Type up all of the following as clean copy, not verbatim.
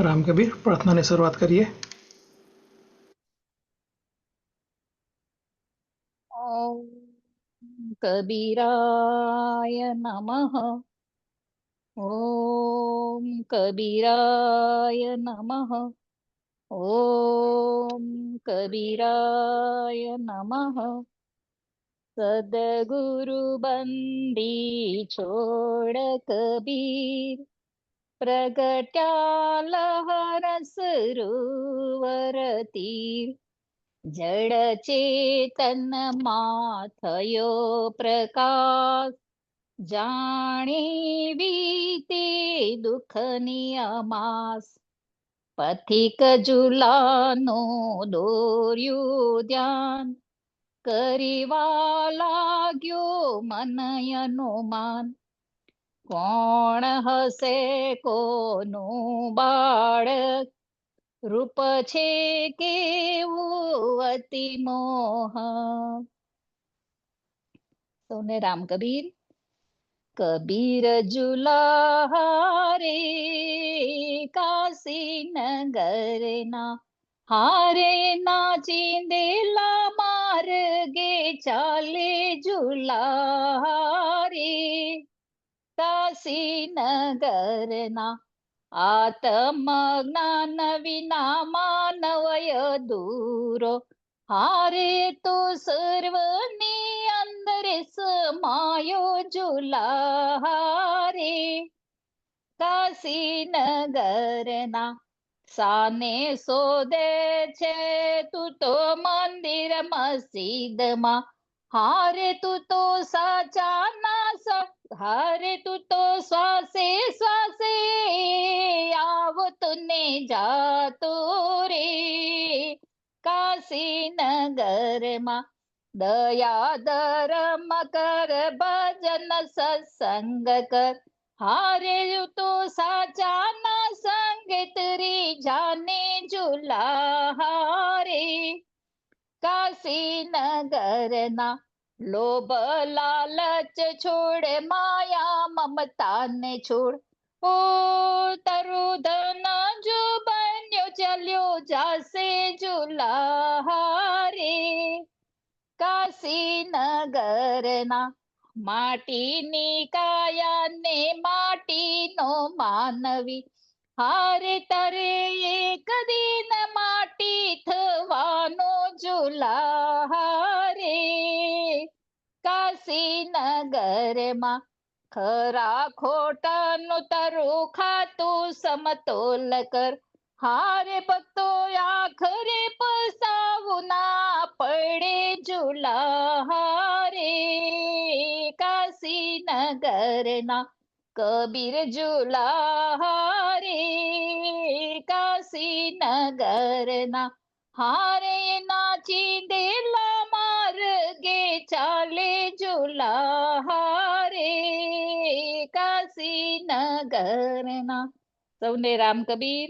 રામ કબીર પ્રાર્થનાની શરૂઆત કરીએ. ઓમ કબીરાય નમઃ. ઓમ કબીરાય નમઃ. ઓમ કબીરાય નમઃ. સદગુરુ બંદી છોડ કબીર, પ્રગટ્યા લહર સરોવર તીર. જડ ચેતન માં થયો પ્રકાશ, જાણી વીતે દુઃખની અમાસ. પથિક ઝુલાનો દોર્યું ધ્યાન, કરવા લાગ્યો મન અનુમાન. કોણ હશે કોનું બાળક, રૂપ છે કેવું અતિ મોહ. સૌને રામ કબીર. કબીર ઝુલા રે કાશી નગરના, હારે ના ચીંદેલા માર્ગે ચાલે ઝુલા રે. કાશી નગરના, આત્મ જ્ઞાન વિના માનવય દૂરો. હારે તો સર્વની અંદર સમાયો ઝુલા રે. કાશી નગરના, સાને શોધે છે તું તો મંદિર મસ્જિદમાં. હારે તું તો સાચા ના હારે તું તો શ્વાસે શ્વાસે આવતો ને જાતો રે. કાશી નગરમાં, દયા ધર્મ કર ભજન સત્સંગ કર. હારે તો સાચા ના સંગત રે જાને ઝુલા રે. કાશી નગરના, લોભ લાલચ છોડ માયા મમતા ને છોડ. ઓ તારું ધન જો બન્યો ચાલ્યો જાશે ઝુલા રે. કાશી નગરના, માટીની કાયા ને માટીનો માનવી. હારે તારે એક દિન માટી થવાનો ઝુલા રે. કાશી નગરમાં, ખરા ખોટાનું તારું ખાતું સમતોલ કર. હારે ભક્તો આખરે પસાવું ના પડે ઝુલા રે. કાશી નગરના, કબીર ઝુલા રે. કાશી નગરના, હારે ના ચીંદેલા માર્ગે ચાલે ઝુલા રે. કાશી નગરના. સૌને રામ કબીર.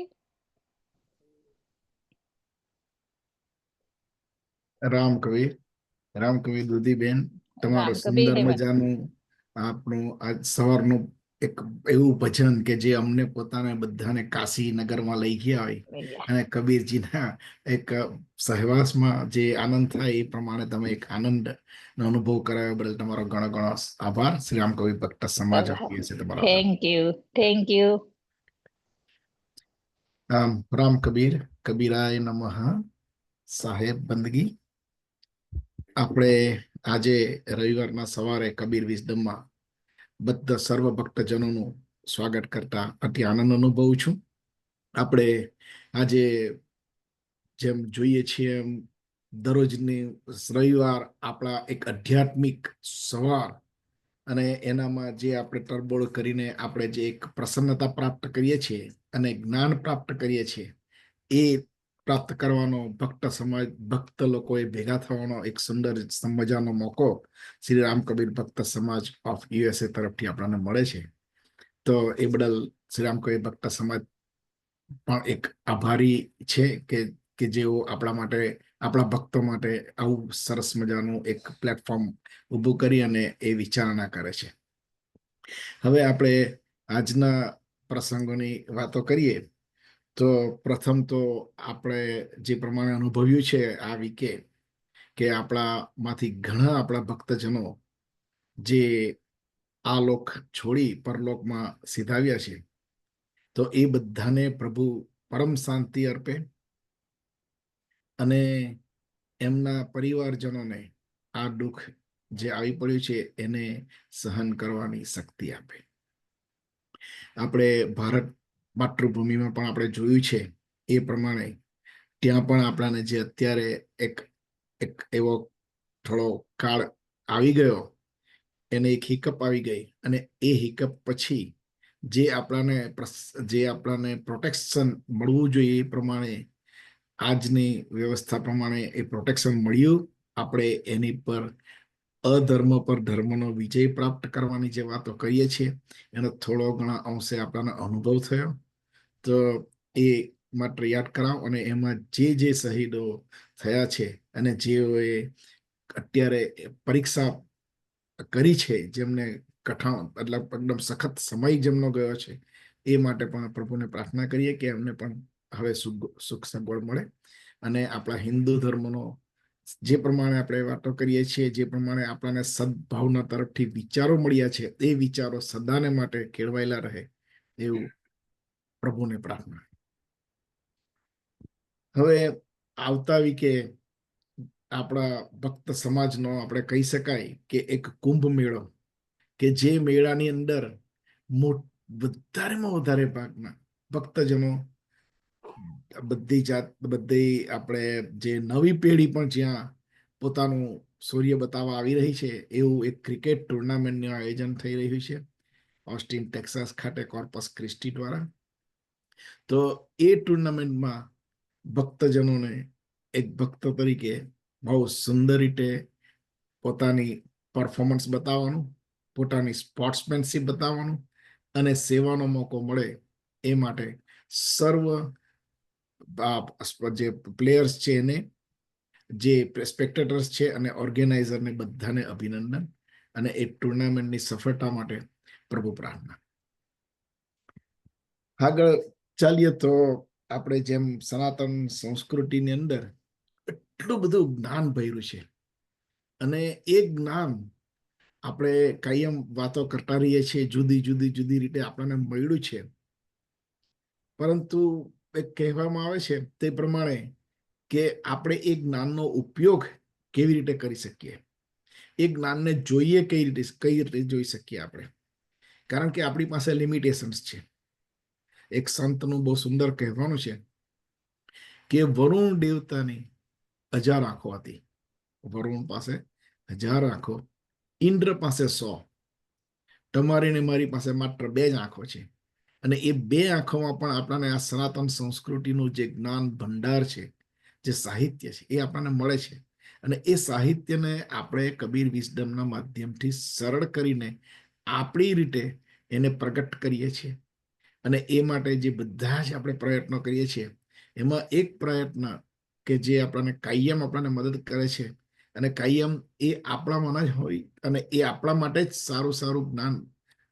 રામ કવિ દુધીબેન, તમારું સુંદર મજાનું આપણું આજ સવારનું એક એવું ભજન કે જે અમને પોતાને બધાને કાશી નગરમાં લઈ ગયા હોય અને કબીરજીના એક સહવાસમાં જે આનંદ થાય એ પ્રમાણે તમે એક આનંદ નો અનુભવ કરાવ્યો બદલ તમારો ઘણો ઘણો આભાર. શ્રી રામ કવિ ભક્ત સમાજ આપીએ છે તમારો. Thank you. રામ કબીર, કબીરાય નમઃ. સાહેબ બંદગી. આપણે આજે રવિવારના સવારે કબીર વિઝડમમાં બધા સર્વ ભક્તજનોનું સ્વાગત કરતા અતિ આનંદ અનુભવું છું. આપણે આજે જેમ જોઈએ છીએ એમ દરરોજની રવિવાર આપણા એક આધ્યાત્મિક સવાર અને એનામાં જે આપણે તરબોળ કરીને આપણે જે એક પ્રસન્નતા પ્રાપ્ત કરીએ છીએ અને જ્ઞાન પ્રાપ્ત કરીએ છીએ એ પ્રાપ્ત કરવાનો ભક્ત લોકોએ ભેગા થવાનો એક સુંદર મજાનો મોકો શ્રી રામ કબીર ભક્ત સમાજ ઓફ યુએસએ તરફથી આપણને મળે છે. તો એ બદલ શ્રી રામ કબીર ભક્ત સમાજ પણ એક આભારી છે કે જેઓ આપણા માટે, આપણા ભક્તો માટે આવું સરસ મજાનું એક પ્લેટફોર્મ ઊભું કરી અને એ વિચારણા કરે છે. હવે આપણે આજના પ્રસંગોની વાતો કરીએ તો પ્રથમ તો આપણે જે પ્રમાણે અનુભવ્યું છે આ વીકે કે આપણામાંથી ઘણા આપણા ભક્તજનો જે આ લોક છોડી પરલોકમાં સિધાવ્યા છે, તો એ બધાને પ્રભુ પરમ શાંતિ અર્પે અને એમના પરિવારજનોને આ દુઃખ જે આવી પડ્યું છે એને સહન કરવાની શક્તિ આપે. આપણે ભારત માતૃભૂમિમાં પણ આપણે જોયું છે એ પ્રમાણે ત્યાં પણ આપણાને જે અત્યારે એક એવો થોડો કાળ આવી ગયો, એને એક હિકઅપ આવી ગઈ, અને એ હિકઅપ પછી જે આપણાને પ્રોટેક્શન મળવું જોઈએ એ પ્રમાણે આજની વ્યવસ્થા પ્રમાણે એ પ્રોટેક્શન મળ્યું. આપણે એની પર અધર્મ પર ધર્મનો વિજય પ્રાપ્ત કરવાની જે વાતો કરીએ છીએ એનો થોડો ઘણા અંશે આપણને અનુભવ થયો. તો એ માત્ર યાદ કરાવ, અને એમાં જે શહીદો થયા છે અને જેઓએ અત્યારે પરીક્ષા કરી છે, જેમને કઠણ મતલબ એકદમ સખત સમય જેમનો ગયો છે, એ માટે પણ પ્રભુને પ્રાર્થના કરીએ કે એમને પણ હવે સુખ સગવડ મળે. અને આપણા હિન્દુ ધર્મનો જે પ્રમાણે આપણે વાતો કરીએ છીએ, જે પ્રમાણે આપણને સદભાવના તરફથી વિચારો મળ્યા છે, એ વિચારો સદાને માટે કેળવાયેલા રહે એવું પ્રભુને પ્રાર્થના. હવે આવતા વીકે આપણા ભક્ત સમાજનો આપણે કહી શકાય કે એક કુંભ મેળો, કે જે મેળાની અંદર વધારેમાં વધારે ભાગના ભક્તજનો બધી આપણે જે નવી પેઢી પણ જ્યાં પોતાનું સૂર્ય બતાવવા આવી રહી છે, એવું એક ક્રિકેટ ટુર્નામેન્ટનું આયોજન થઈ રહ્યું છે ઓસ્ટિન ટેક્સાસ ખાતે કોર્પસ ક્રિસ્ટી દ્વારા. તો એ ટુર્નામેન્ટમાં ભક્તજનોને એક ભક્ત તરીકે બહુ સુંદર રીતે પોતાની પરફોર્મન્સ બતાવવાનું, પોતાની સ્પોર્ટ્સમેનશીપ બતાવવાનું અને સેવાનો મોકો મળે એ માટે સર્વ જે પ્લેયર્સ છે એને, જે સ્પેક્ટેટર્સ છે અને ઓર્ગેનાઇઝરને બધાને અભિનંદન, અને એ ટુર્નામેન્ટની સફળતા માટે પ્રભુ પ્રાર્થના. આગળ ચાલીએ તો આપણે જેમ સનાતન સંસ્કૃતિની અંદર એટલું બધું જ્ઞાન ભર્યું છે, અને એ જ્ઞાન આપણે કાયમ વાતો કરતા રહીએ છીએ, જુદી રીતે આપણને મળ્યું છે, પરંતુ એક કહેવામાં આવે છે તે પ્રમાણે કે આપણે એ જ્ઞાનનો ઉપયોગ કેવી રીતે કરી શકીએ, એ જ્ઞાનને જોઈએ કઈ રીતે જોઈ શકીએ આપણે, કારણ કે આપણી પાસે લિમિટેશન્સ છે. એક સંતનું બહુ સુંદર કહેવાનું છે કે વરુણ દેવતાની 1000 આંખો હતી. વરુણ પાસે 1000 આંખો, ઇન્દ્ર પાસે 100, તમારી ને મારી પાસે માત્ર 2 જ આંખો છે. અને એ 2 આંખોમાં પણ આપણને આ સનાતન સંસ્કૃતિનું જે જ્ઞાન ભંડાર છે, જે સાહિત્ય છે, એ આપણને મળે છે. અને એ સાહિત્યને આપણે કબીર વિઝડમના માધ્યમથી સરળ કરીને આપણી રીતે એને પ્રગટ કરીએ છીએ. અને એ માટે જે બધા જ આપણે પ્રયત્નો કરીએ છીએ, એમાં એક પ્રયત્ન કે જે આપણને કાયમ આપણને મદદ કરે છે, અને કાયમ એ આપણામાં જ હોય, અને એ આપણા માટે જ સારું જ્ઞાન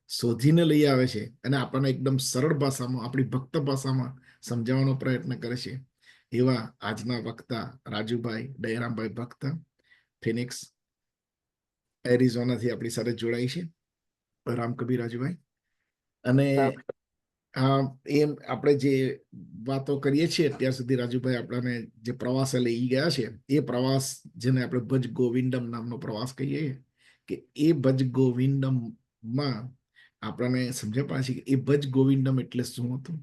શોધીને લઈ આવે છે, અને આપણને એકદમ સરળ ભાષામાં, આપણી ભક્ત ભાષામાં સમજાવવાનો પ્રયત્ન કરે છે. એવા આજના વક્તા રાજુભાઈ દયારામભાઈ ભક્ત ફિનિક્સ એરિઝોનાથી આપણી સાથે જોડાઈ છે. રામ કબીર રાજુભાઈ. અને એમ આપણે જે વાતો કરીએ છીએ અત્યાર સુધી, રાજુભાઈ આપણને જે પ્રવાસે લઈ ગયા છે, એ પ્રવાસ જેને આપણે ભજ ગોવિંદમ નામનો પ્રવાસ કહીએ, કે એ ભજ ગોવિંદમમાં આપણને સમજ્યા પાછી કે એ ભજ ગોવિંદમ એટલે શું હતું.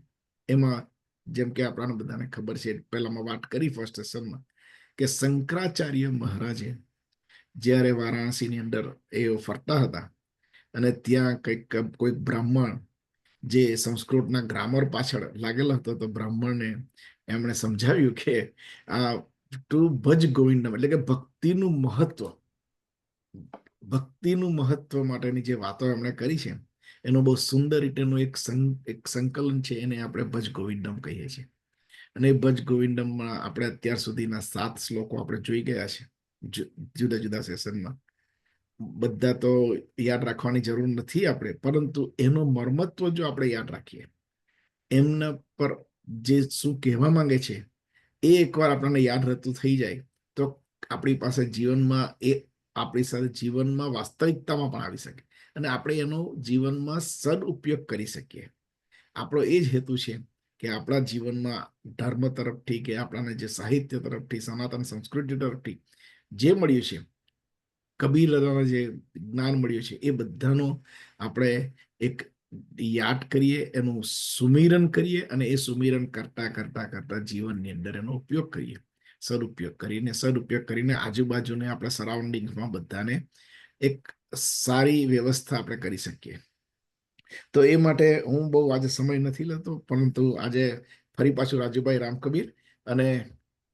એમાં જેમ કે આપણને બધાને ખબર છે, પહેલામાં વાત કરી ફર્સ્ટ સેશનમાં, કે શંકરાચાર્ય મહારાજે જ્યારે વારાણસીની અંદર એ ફરતા હતા, અને ત્યાં કોઈ બ્રાહ્મણ જે સંસ્કૃતના ગ્રામર પાછળ લાગેલો હતો, તો બ્રાહ્મણને એમણે સમજાવ્યું કે આ તું ભજ ગોવિંદમ એટલે કે ભક્તિનું મહત્વ માટેની જે વાતો એમણે કરી છે, એનો બહુ સુંદર રીતેનું એક સંકલન છે, એને આપણે ભજ ગોવિંદમ કહીએ છીએ. અને ભજ ગોવિંદમમાં આપણે અત્યાર સુધીના 7 શ્લોકો આપણે જોઈ ગયા છે જુદા જુદા સેશનમાં. બધા તો યાદ રાખવાની જરૂર નથી આપણે, પરંતુ એનો મર્મત્વ જો આપણે યાદ રાખીએ, એમના પર જે શું કહેવા માંગે છે એ એકવાર આપણને યાદ રહેતું થઈ જાય તો આપણી પાસે જીવનમાં એ આપણી સાથે જીવનમાં વાસ્તવિકતામાં પણ આવી શકે અને આપણે એનો જીવનમાં સદઉપયોગ કરી શકીએ. આપણો એ જ હેતુ છે કે આપણા જીવનમાં ધર્મ તરફથી કે આપણાને જે સાહિત્ય તરફથી સનાતન સંસ્કૃતિ તરફથી જે મળ્યું છે, કબીર દાદાના જે જ્ઞાન મળ્યું છે, એ બધાનો આપણે એક યાદ કરીએ, એનું સુમિરન કરીએ અને એ સુમિરન કરતા કરતા કરતા જીવનની અંદર એનો ઉપયોગ કરીએ, સદુપયોગ કરીને આજુબાજુને આપણા સરાઉન્ડિંગમાં બધાને એક સારી વ્યવસ્થા આપણે કરી શકીએ. તો એ માટે હું બહુ આજે સમય નથી લેતો, પરંતુ આજે ફરી પાછું રાજુભાઈ રામકબીર અને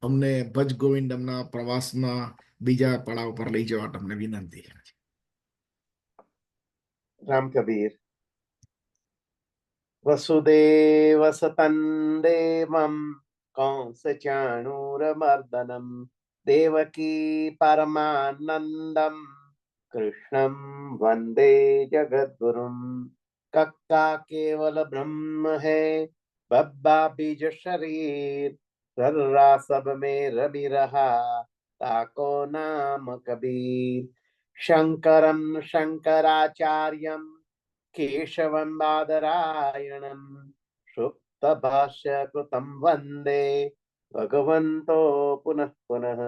અમને ભજ ગોવિંદમના પ્રવાસના બીજા પડાવ પર લઈ જવા તમને વિનંતી. રામ કબીર. વસુદેવ સતં દેવમ કંસ ચાણૂરમર્દનમ દેવકી પરમાનંદમ કૃષ્ણમ વંદે જગદ્ગુરુમ. કક્કા કેવલ બ્રહ્મ હૈ બબ્બા બીજ શરીર सर्रा सब में रवि रहा ताको नाम कबीर. शंकरम शंकराचार्यम केशवम बादरायणम सुप्त भाष्य कृतम वंदे भगवंतो पुनः पुनः.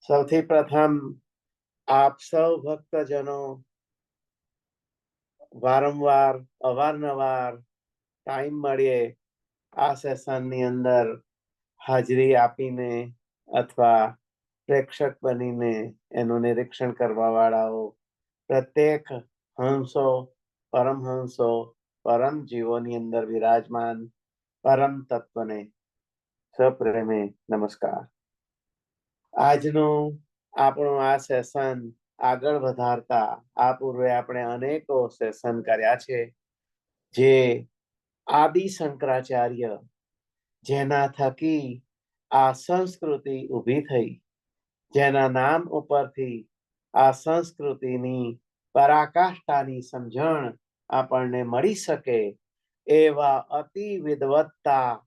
સૌથી પ્રથમ આપ સૌ ભક્તજનો વારંવાર અવારનવાર ટાઈમ મળીએ આ સેશનની અંદર હાજરી આપીને અથવા પ્રેક્ષક બનીને એનું નિરીક્ષણ કરવા વાળાઓ પ્રત્યેક હંસો, પરમહંસો, પરમ જીવોની અંદર વિરાજમાન પરમ તત્વને સપ્રેમે નમસ્કાર. આજનું આપણું આ સેશન આગળ વધારતા આ પૂર્વે આપણે અનેકો સેશન કર્યા છે, જે આદિ શંકરાચાર્ય જેના થકી આ સંસ્કૃતિ ઊભી થઈ, જેના નામ ઉપરથી આ સંસ્કૃતિની પરાકાષ્ઠાની સમજણ આપણને મળી શકે એવા અતિ વિદવત્તા,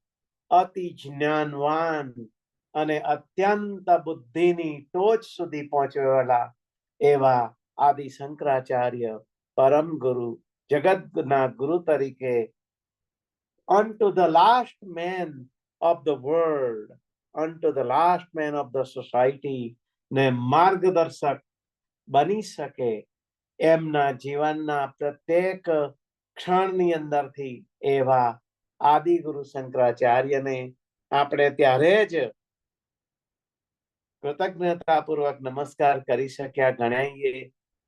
અતિ જ્ઞાનવાન અને અત્યંત બુદ્ધિની ટોચ સુધી પહોંચેલા એવા આદિ શંકરાચાર્ય પરમ ગુરુ, જગતના ગુરુ તરીકે unto the last man of the world, unto the last man of the society ને માર્ગદર્શક બની શકે એમના જીવનના પ્રત્યેક ક્ષણની અંદરથી એવા આદિ ગુરુ શંકરાચાર્યને આપણે ત્યારે જ કૃતજ્ઞતાપૂર્વક નમસ્કાર કરી શક્યા ગણાઈએ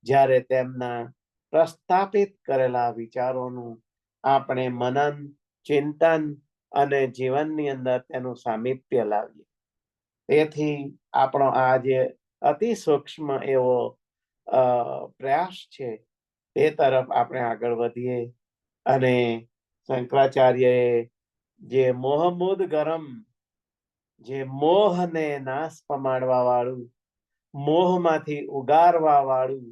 જ્યારે તેમના પ્રસ્થાપિત કરેલા વિચારોનું આપણે મનન, ચિંતન અને જીવનની અંદર તેનું સામીપ્ય લાવીએ. તેથી આપણો આ જે અતિ સૂક્ષ્મ એવો પ્રયાસ છે તે તરફ આપણે આગળ વધીએ અને શંકરાચાર્યએ જે મોહમૂદ ગરમ, જે મોહને નાશ પમાડવા વાળું, મોહમાંથી ઉગારવા વાળું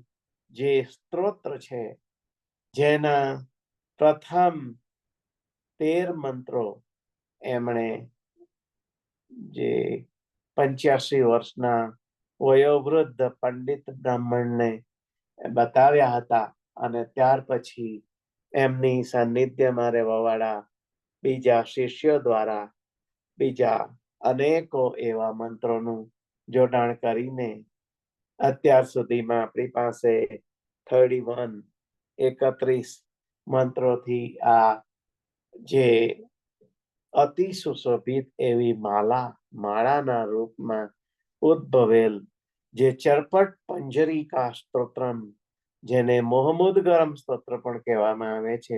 જે સ્ત્રોત્ર છે, જેના પ્રથમ 13 મંત્રો એમણે જે 85 વર્ષના વયોવૃદ્ધ પંડિત બ્રાહ્મણને બતાવ્યા હતા અને ત્યાર પછી એમની સાનિધ્યમાં રહેવાવાળા બીજા શિષ્યો દ્વારા બીજા અનેકો એવા મંત્રોનું જોડાણ કરીને અત્યાર સુધીમાં આપણી પાસે 31 મંત્રોથી આ જે અતિ સુશોભિત એવી માળાના રૂપમાં ઉદ્ભવેલ જે ચરપટ પંજરિકા સ્તોત્રમ, જેને મોહમૂદ ગરમ સ્તોત્ર પણ કહેવામાં આવે છે,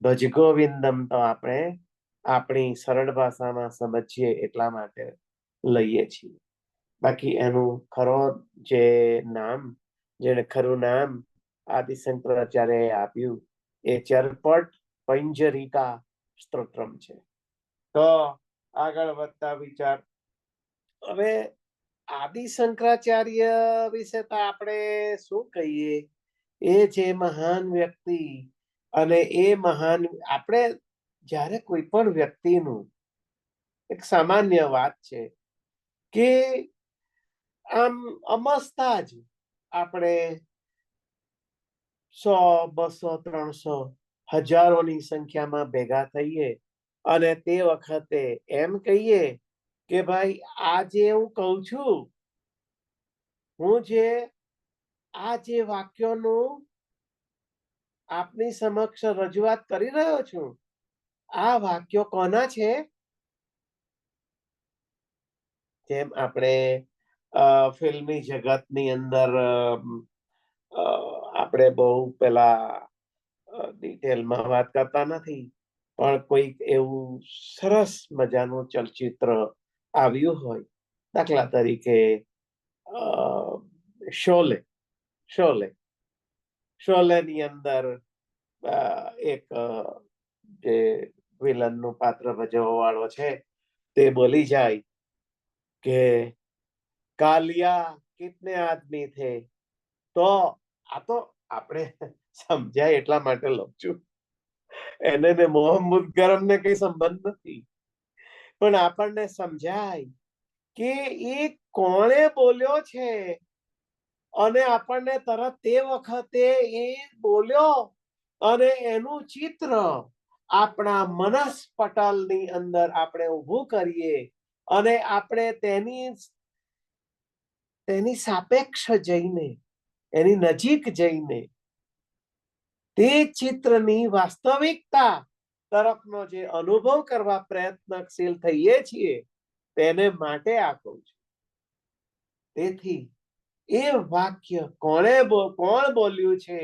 ભજ ગોવિંદમ તો આપણે આપણી સરળ ભાષામાં સમજીએ એટલા માટે લઈએ છીએ. બાકી એનું ખરું નામ આદિ શંકરાચાર્યએ આપ્યું એ ચરપટ પંજરિકા સ્તોત્રમ છે. તો આગળ વધતા વિચાર, હવે આદિ શંકરાચાર્ય વિશે તો આપણે શું કહીએ, એ જે મહાન વ્યક્તિ અને એ મહાન આપણે જ્યારે કોઈ પણ વ્યક્તિનું એક સામાન્ય વાત છે કે આમ અમસ્તા જ આપણે 100, 200, 300, હજારોની સંખ્યામાં ભેગા થઈએ અને તે વખતે એમ કહીએ કે ભાઈ આ જે હું કહું છું, હું જે આ જે વાક્યોનું આપની સમક્ષ રજૂઆત કરી રહ્યો છું, આ વાક્યો કોના છે? જેમ આપણે ફિલ્મી જગતની અંદર આપણે બહુ પેલા ડિટેલમાં વાત કરતા નથી, પણ કોઈક એવું સરસ મજાનું ચલચિત્ર આવ્યું હોય, દાખલા તરીકે શોલે શોલેની અંદર એક જે વિલનનું પાત્ર ભજવવા વાળો છે તે બોલી જાય કે કાલિયા કિતને આદમી થે, તો આ તો આપણે સમજાય એટલા માટે લઉં છું, એને ને મોહમ્મદ ગરમ ને કઈ સંબંધ નથી, પણ આપણને સમજાય કે એ કોણે બોલ્યો છે અને આપણને તરત તે વખતે એ બોલ્યો અને એનું ચિત્ર આપણા મનસ પટલની અંદર આપણે ઊભું કરીએ અને આપણે તેની સાપેક્ષ જઈને, એની નજીક જઈને તે ચિત્રની વાસ્તવિકતા તરફનો જે અનુભવ કરવા પ્રયત્નશીલ થઈએ છીએ, તેને માટે આ કહું છું. તેથી એ વાક્ય કોણ બોલ્યું છે?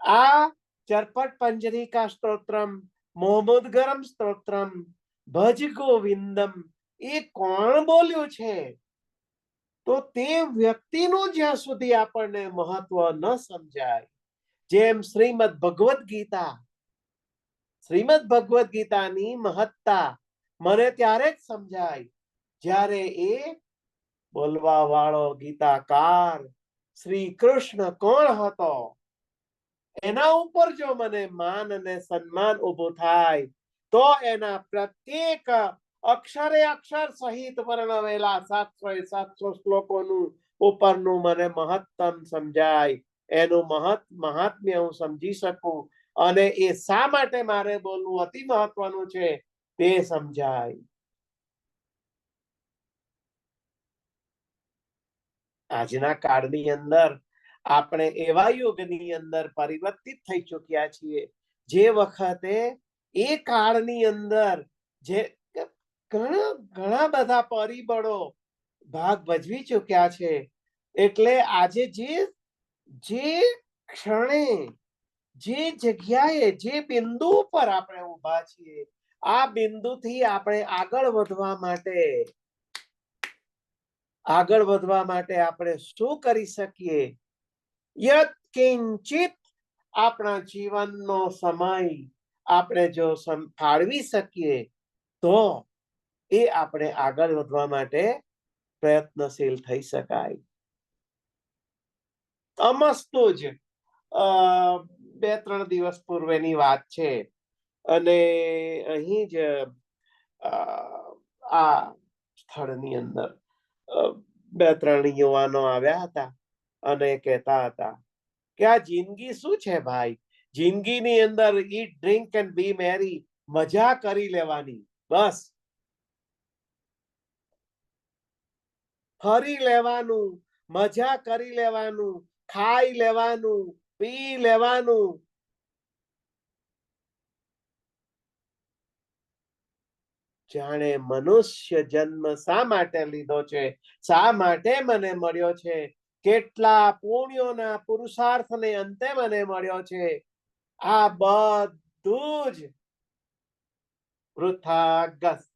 આ ચરપટ પંજરિકા સ્તોત્રમ, મોહમ્મદ ગરમ સ્તોત્રમ, ભજ ગોવિંદમ, એ કોણ બોલ્યું છે? તો તે વ્યક્તિનું જ્યાં સુધી આપણને મહત્વ ન સમજાય, જેમ શ્રીમદ ભગવદ ગીતાની મહત્તા મને ત્યારે જ સમજાય જ્યારે એ બોલવા વાળો ગીતાકાર શ્રી કૃષ્ણ કોણ હતો એના ઉપર જો મને માન અને સન્માન ઉભું થાય, તો એના પ્રત્યેક અક્ષરે અક્ષર સહિત વર્ણવેલા 700 શ્લોકોનું ઉપરનું મને મહત્તમ સમજાય, એનું મહાત્મ્ય હું સમજી શકું અને એ શા માટે મારે બોલવું અતિ મહત્વનું છે તે સમજાય. આજના કાળની અંદર આપણે એવા યુગની અંદર પરિવર્તિત થઈ ચૂક્યા છીએ, જે વખતે એ કાળની અંદર જે ઘણા બધા પરિબળો ભાગ ભજવી ચૂક્યા છે, એટલે આજે જે ક્ષણે, જે જગ્યાએ, જે બિંદુ પર આપણે ઊભા છીએ, આ બિંદુથી આપણે આગળ વધવા માટે આપણે શું કરી શકીએ? યત કિંચિત આપણા જીવનનો સમય આપણે જો ફાળવી શકીએ, તો એ આપણે આગળ વધવા માટે પ્રયત્નશીલ થઈ શકાય. અમસ્તો જ 2-3 દિવસ પૂર્વેની વાત છે અને અહીં જ આ સ્થળની અંદર 2-3 યુવાનો આવ્યા હતા અને કહેતા હતા કે આ જિંદગી શું છે ભાઈ? જિંદગીની અંદર ઈટ, ડ્રિંક એન્ડ બી મેરી, મજા કરી લેવાની, બસ ફરી લેવાનું, મજા કરી લેવાનું, ખાઈ લેવાનું, પી લેવાનું. જાણે મનુષ્ય જન્મ શા માટે લીધો છે, શા માટે મને મળ્યો છે, કેટલા પુણ્યોના પુરુષાર્થને અંતે મને મળ્યો છે, આ બધું જ વૃથાગસ્ય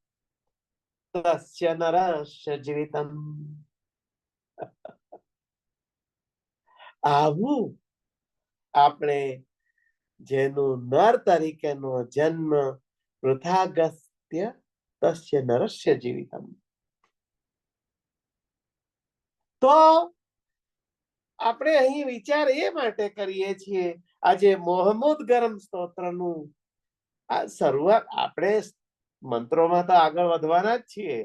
નરસ્ય જીવિતમ. આવું આપણે જેનું નર તરીકેનો જન્મ વૃથાગસ્ય તસ્ય નરસ્ય જીવિતમ, તો આપણે અહીં વિચાર એ માટે કરીએ છીએ, આજે મોહમ્મદ ગરમ સ્તોત્રનું આ શરૂઆત, આપણે મંત્રોમાં તો આગળ વધવાના જ છીએ,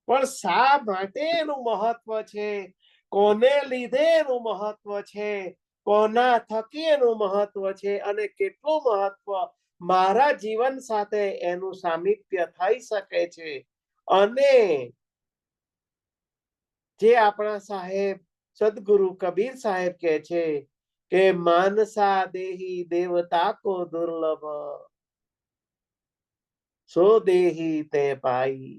પણ શા માટે એનું મહત્વ છે, કોને લીધે એનું મહત્વ છે, કોના થકી એનું મહત્વ છે, અને કેટલું મહત્વ મારા જીવન સાથે એનું સામિપ્ય થઈ શકે છે. અને જે આપણા સાહેબ સદગુરુ કબીર સાહેબ કહે છે કે માનસા દેહી દેવતા કો દુર્લભ, સો દેહી તે પાઈ.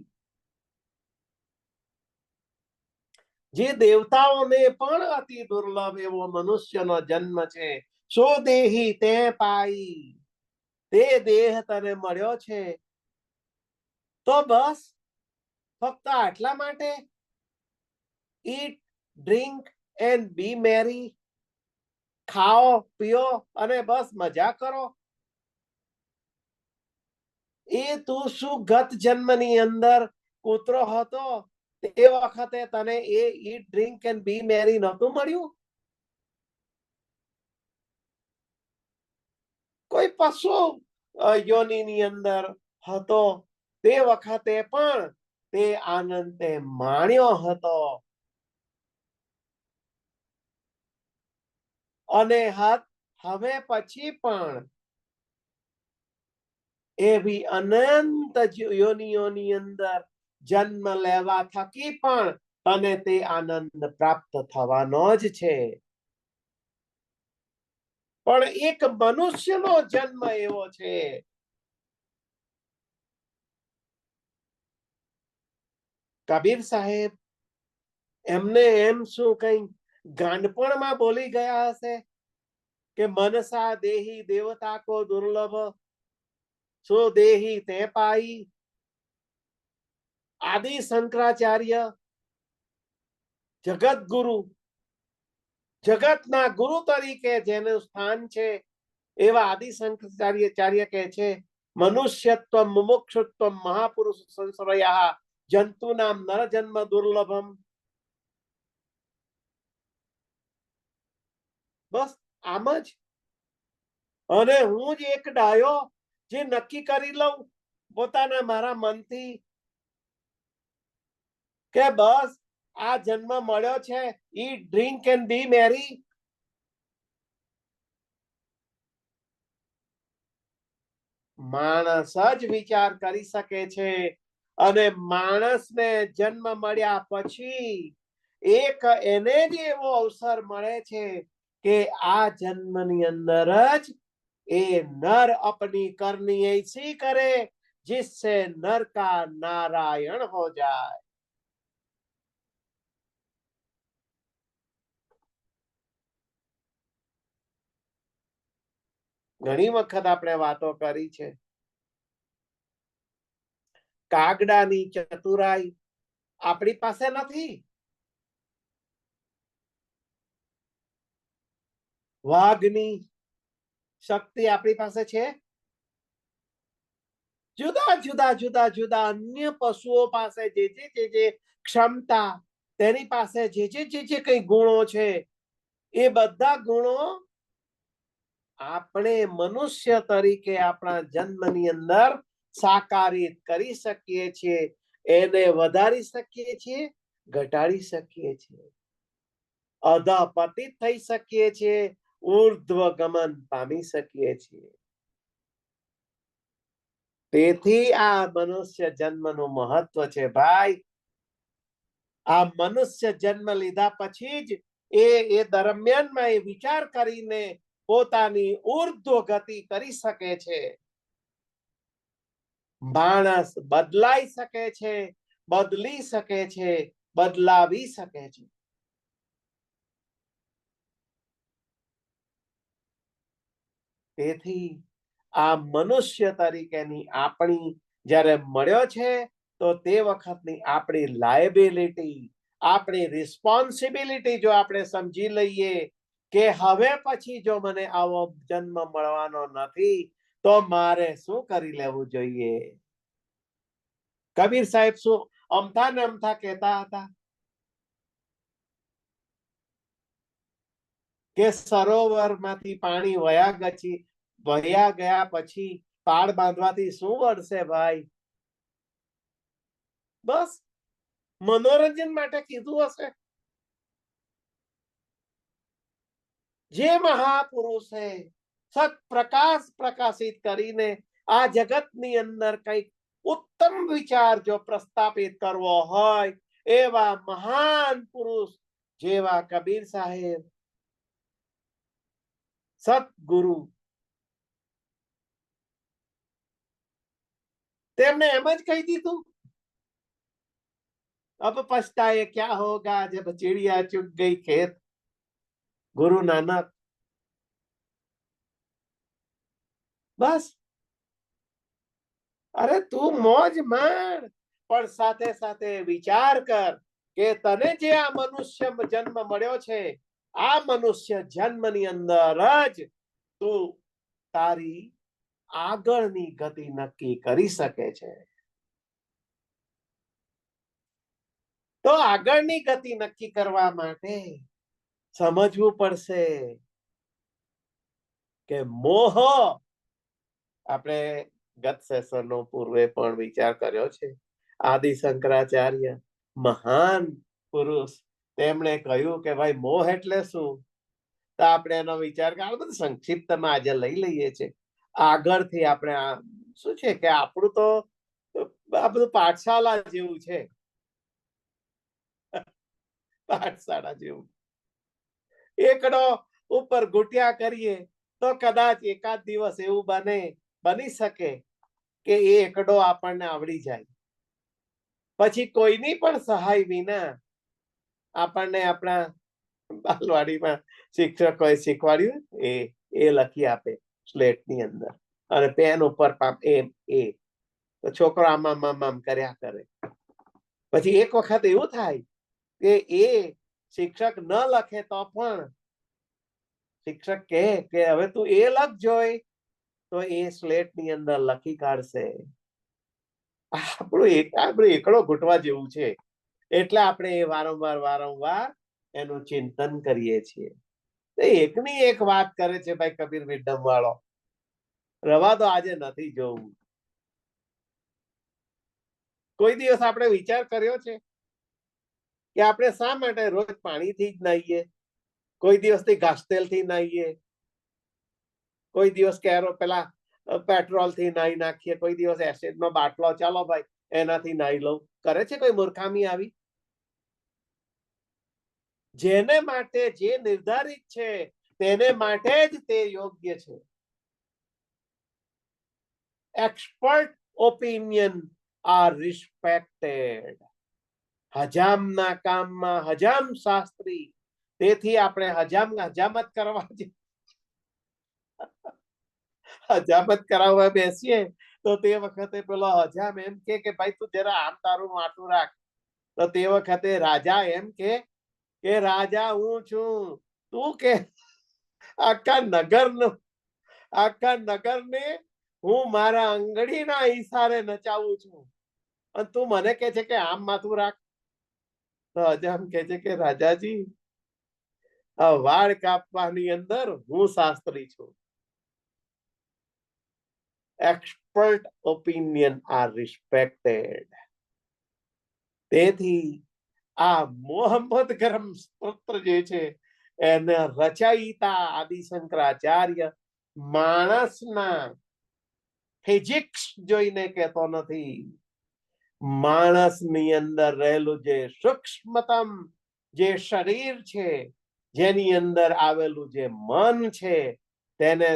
જે દેવતાઓને પણ અતિ દુર્લભ એવો મનુષ્યનો જન્મ છે, સો દેહી તે પાઈ, તે દેહ તને મળ્યો છે, તો બસ ફક્ત આટલા માટે ઈટ ડ્રિંક એન્ડ બી મેરી, ખાઓ પીઓ અને બસ મજા કરો. એ તું શું ગત જન્મની અંદર કૂતરો હતો તે વખતે તને એ ઈટ ડ્રિંક એન્ડ બી મેરી નહોતું મળ્યું? કોઈ પશુ યોનિની અંદર હતો તે વખતે પણ તે આનંદ તે માણ્યો હતો. અને હવે પછી પણ એવી અનંત યોનિઓની અંદર જન્મ લેવા થકી પણ તને તે આનંદ પ્રાપ્ત થવાનો જ છે. પણ એક મનુષ્યનો જન્મ એવો છે, કબીર સાહેબ એમને એમ શું કઈ ગાંડપણમાં બોલી ગયા હશે કે મનસા દેહી દેવતા કો દુર્લભ, સો દેહી તે પાઈ. આદિ શંકરાચાર્ય જગત ગુરુ, જગતના ગુરુ તરીકે જેનું સ્થાન છે, એવા આદિ શંકરાચાર્ય કહે છે મનુષ્યત્વ મુમુક્ષુત્વ મહાપુરુષ સંશ્રયા જંતુ નામ નર જન્મ દુર્લભમ. બસ આમ જ. અને હું જ એક ડાયો જે નક્કી કરી લઉં પોતાના મારા મનથી કે બસ આ જન્મ મળ્યો છે, ઈટ ડ્રિંક એન્ડ બી મેરી. માણસ જ વિચાર કરી શકે છે. અને માણસને જન્મ મળ્યા પછી એક એને જ એવો અવસર મળે છે કે આ જન્મની અંદર જ એ નર अपनी करनी ऐसी करे जिससे नर का नारायण हो जाए. ઘણી વખત આપણે વાતો કરી છે, કાગડાની ચતુરાઈ આપણી પાસે નથી, વાઘની શક્તિ આપણી પાસે છે, જુદા જુદા જુદા જુદા અન્ય પશુઓ પાસે જે ક્ષમતા, તેની પાસે જે કઈ ગુણો છે, એ બધા ગુણો આપણે મનુષ્ય તરીકે આપણા જન્મની અંદર સાકારિત કરી શકીએ છીએ. એને વધારી શકીએ છીએ, ઘટાડી શકીએ છીએ, અધપતિત થઈ શકીએ છીએ, ઉર્ધ્વ ગમન પામી શકીએ છીએ. તેથી આ મનુષ્ય જન્મનું મહત્વ છે ભાઈ. આ મનુષ્ય જન્મ લીધા પછી જ એ દરમિયાનમાં એ વિચાર કરીને પોતાની ઉર્ધ્વ ગતિ કરી શકે છે. માણસ બદલાઈ શકે છે, બદલી શકે છે, બદલાવી શકે છે. તેથી આ મનુષ્ય તરીકેની આપણી જ્યારે મળ્યો છે, તો તે વખતની આપણી લાયબિલિટી, આપણી રિસ્પોન્સિબિલિટી જો આપણે સમજી લઈએ કે હવે પછી જો મને આવો જન્મ મળવાનો નથી તો મારે શું કરી લેવું જોઈએ. કબીર સાહેબ શું અમથા ને અમથા કહેતા હતા? કે સરોવરમાંથી પાણી વયા ગયા પછી પાળ બાંધવાથી શું વળશે ભાઈ? બસ મનોરંજન માટે કીધું હશે. જે મહાપુરુષે સત પ્રકાશ પ્રકાશિત કરીને આ જગતની અંદર કઈક ઉત્તમ વિચાર જો પ્રસ્થાપિત કરવો હોય, એવા મહાન પુરુષ જેવા કબીર સાહેબ, સતગુરુ, તેમણે એમ જ કહી દીધું, અબ પછતાએ ક્યા હોગા જબ ચિડિયા ચુગ ગઈ ખેત. ગુરુ નાનક બસ, અરે તું મોજ માણ, પણ સાથે સાથે વિચાર કર કે તને જે આ મનુષ્ય જન્મ મળ્યો છે, આ મનુષ્ય જન્મની અંદર જ તું તારી આગળની ગતિ નક્કી કરી શકે છે. તો આગળની ગતિ નક્કી કરવા માટે સમજવું પડશે કે મોહ, આપણે ગત સેશનનો પૂર્વે પણ વિચાર કર્યો છે, આદિ શંકરાચાર્ય મહાન પુરુષ, તેમણે કહ્યું કે ભાઈ મોહ એટલે શું? તો આપણે એનો વિચાર બધું સંક્ષિપ્તમાં આજે લઈ લઈએ છીએ. આગળથી આપણે આ શું છે કે આપણું તો આ બધું પાઠશાળા જેવું છે, પાઠશાળા જેવું. એકડો ઉપર ઘૂંટ્યા કરીએ તો કદાચ એકાદ દિવસ એવું બની શકે કે એ એકડો આપણને આવડી જાય, પછી કોઈની પણ સહાય વિના આપણને આપણા બાલવાડીમાં શિક્ષકોએ શીખવાડ્યું એ લખી આપે સ્લેટની અંદર, અને પેન ઉપર તો છોકરો આમ કર્યા કરે. પછી એક વખત એવું થાય કે એ શિક્ષક ન લખે તો પણ શિક્ષક કહે કે હવે તું એ લખ જોઈ, તો એ સ્લેટની અંદર લખી કાઢશે. આપણું એકડો ઘૂંટવા જેવું છે, એટલે આપણે એ વારંવાર એનું ચિંતન કરીએ છીએ. એકની એક વાત કરે છે ભાઈ કબીર વિડમ વાળો, રવા તો આજે નથી જોવું. કોઈ દિવસ આપણે વિચાર કર્યો છે કે આપણે શા માટે રોજ પાણીથી જ નાહીએ, કોઈ દિવસથી ઘાસતેલથી નાહીએ, કોઈ દિવસ પેલા પેટ્રોલથી નાહી નાખીએ, કોઈ દિવસ એસિડનો બાટલો ચાલો ભાઈ એનાથી નાહી લઉં, કરે છે કોઈ મૂર્ખામી આવી? જેને માટે જે નિર્ધારિત છે તેને માટે જ તે યોગ્ય છે. Expert opinion are respected. હજામના કામમાં હજામ શાસ્ત્રી, તેથી આપણે હજામત કરાવવા બેસીએ તો તે વખતે પેલો હજામ એમ કે ભાઈ તું જરા આમ તારું માટું રાખ, તો તે વખતે રાજા એમ કે રાજા હું છું, તું કે આખા નગરને હું મારા આંગળીના ઈશારે નચાવું છું, અને તું મને કે છે કે આમ માથું રાખ. તો હજામ કે છે કે રાજાજી, આ વાળ કાપવાની અંદર હું શાસ્ત્રી છું. Expert opinion are respected. તેથી આ મોહમ્મદ કરમ સ્તોત્ર જે છે એને રચયિતા આદિ શંકરાચાર્ય માણસના ફિઝિક્સ જોઈને કહેતો નથી, માણસની અંદર રહેલું જે સૂક્ષ્મતમ જે શરીર છે, જેની અંદર આવેલું જે મન છે, તેને